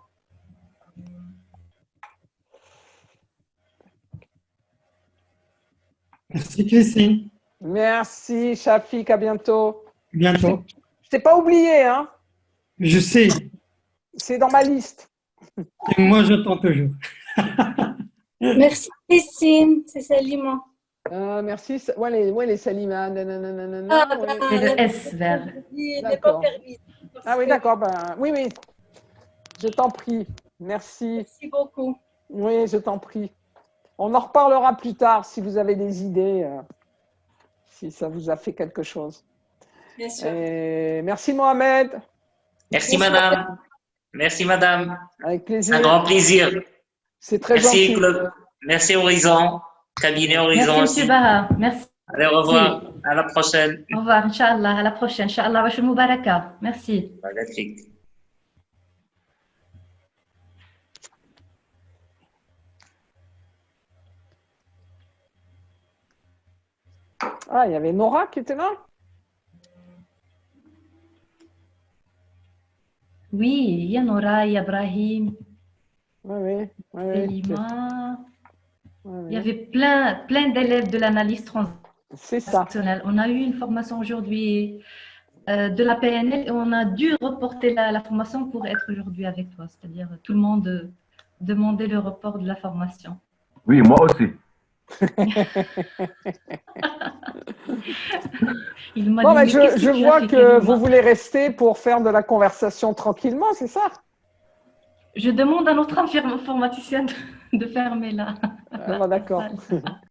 [SPEAKER 4] Merci Christine.
[SPEAKER 1] Merci, Shafik. À bientôt.
[SPEAKER 4] Bientôt.
[SPEAKER 1] Je t'ai pas oublié, hein.
[SPEAKER 4] Je sais.
[SPEAKER 1] C'est dans ma liste.
[SPEAKER 4] Et moi, j'attends toujours.
[SPEAKER 9] Merci Christine, c'est Salima.
[SPEAKER 1] Merci. Ouais, les Salima.
[SPEAKER 2] C'est le S vers.
[SPEAKER 9] Il n'est pas permis.
[SPEAKER 1] Ah oui, d'accord. Ben, oui. Je t'en prie. Merci.
[SPEAKER 9] Merci beaucoup.
[SPEAKER 1] Oui, je t'en prie. On en reparlera plus tard si vous avez des idées, si ça vous a fait quelque chose.
[SPEAKER 9] Bien sûr.
[SPEAKER 1] Et merci Mohamed.
[SPEAKER 8] Merci madame. Merci madame.
[SPEAKER 1] Avec plaisir.
[SPEAKER 8] Un grand plaisir.
[SPEAKER 1] C'est très
[SPEAKER 8] Merci
[SPEAKER 1] gentil.
[SPEAKER 8] Claude. Merci Horizon. Cabinet Horizon
[SPEAKER 2] Merci,
[SPEAKER 8] aussi.
[SPEAKER 2] M. Baha. Merci.
[SPEAKER 8] Allez, au revoir. À la prochaine.
[SPEAKER 2] Au revoir, Inch'Allah. À la prochaine. Inch'Allah. Wa shal mubaraka. Merci.
[SPEAKER 8] Magnifique.
[SPEAKER 1] Ah, il y avait Nora qui était là?
[SPEAKER 2] Oui, il y a Nora, il y a Ibrahim,
[SPEAKER 1] Oui.
[SPEAKER 2] Selima. Il y avait plein d'élèves de l'analyse
[SPEAKER 1] C'est ça.
[SPEAKER 2] transactionnelle. On a eu une formation aujourd'hui de la PNL et on a dû reporter la formation pour être aujourd'hui avec toi. C'est-à-dire tout le monde demandait le report de la formation.
[SPEAKER 6] Oui, moi aussi.
[SPEAKER 1] Bon, ben, je vois que vous voulez rester pour faire de la conversation tranquillement, c'est ça?
[SPEAKER 2] Je demande à notre informaticien de fermer là.
[SPEAKER 1] Ah, d'accord.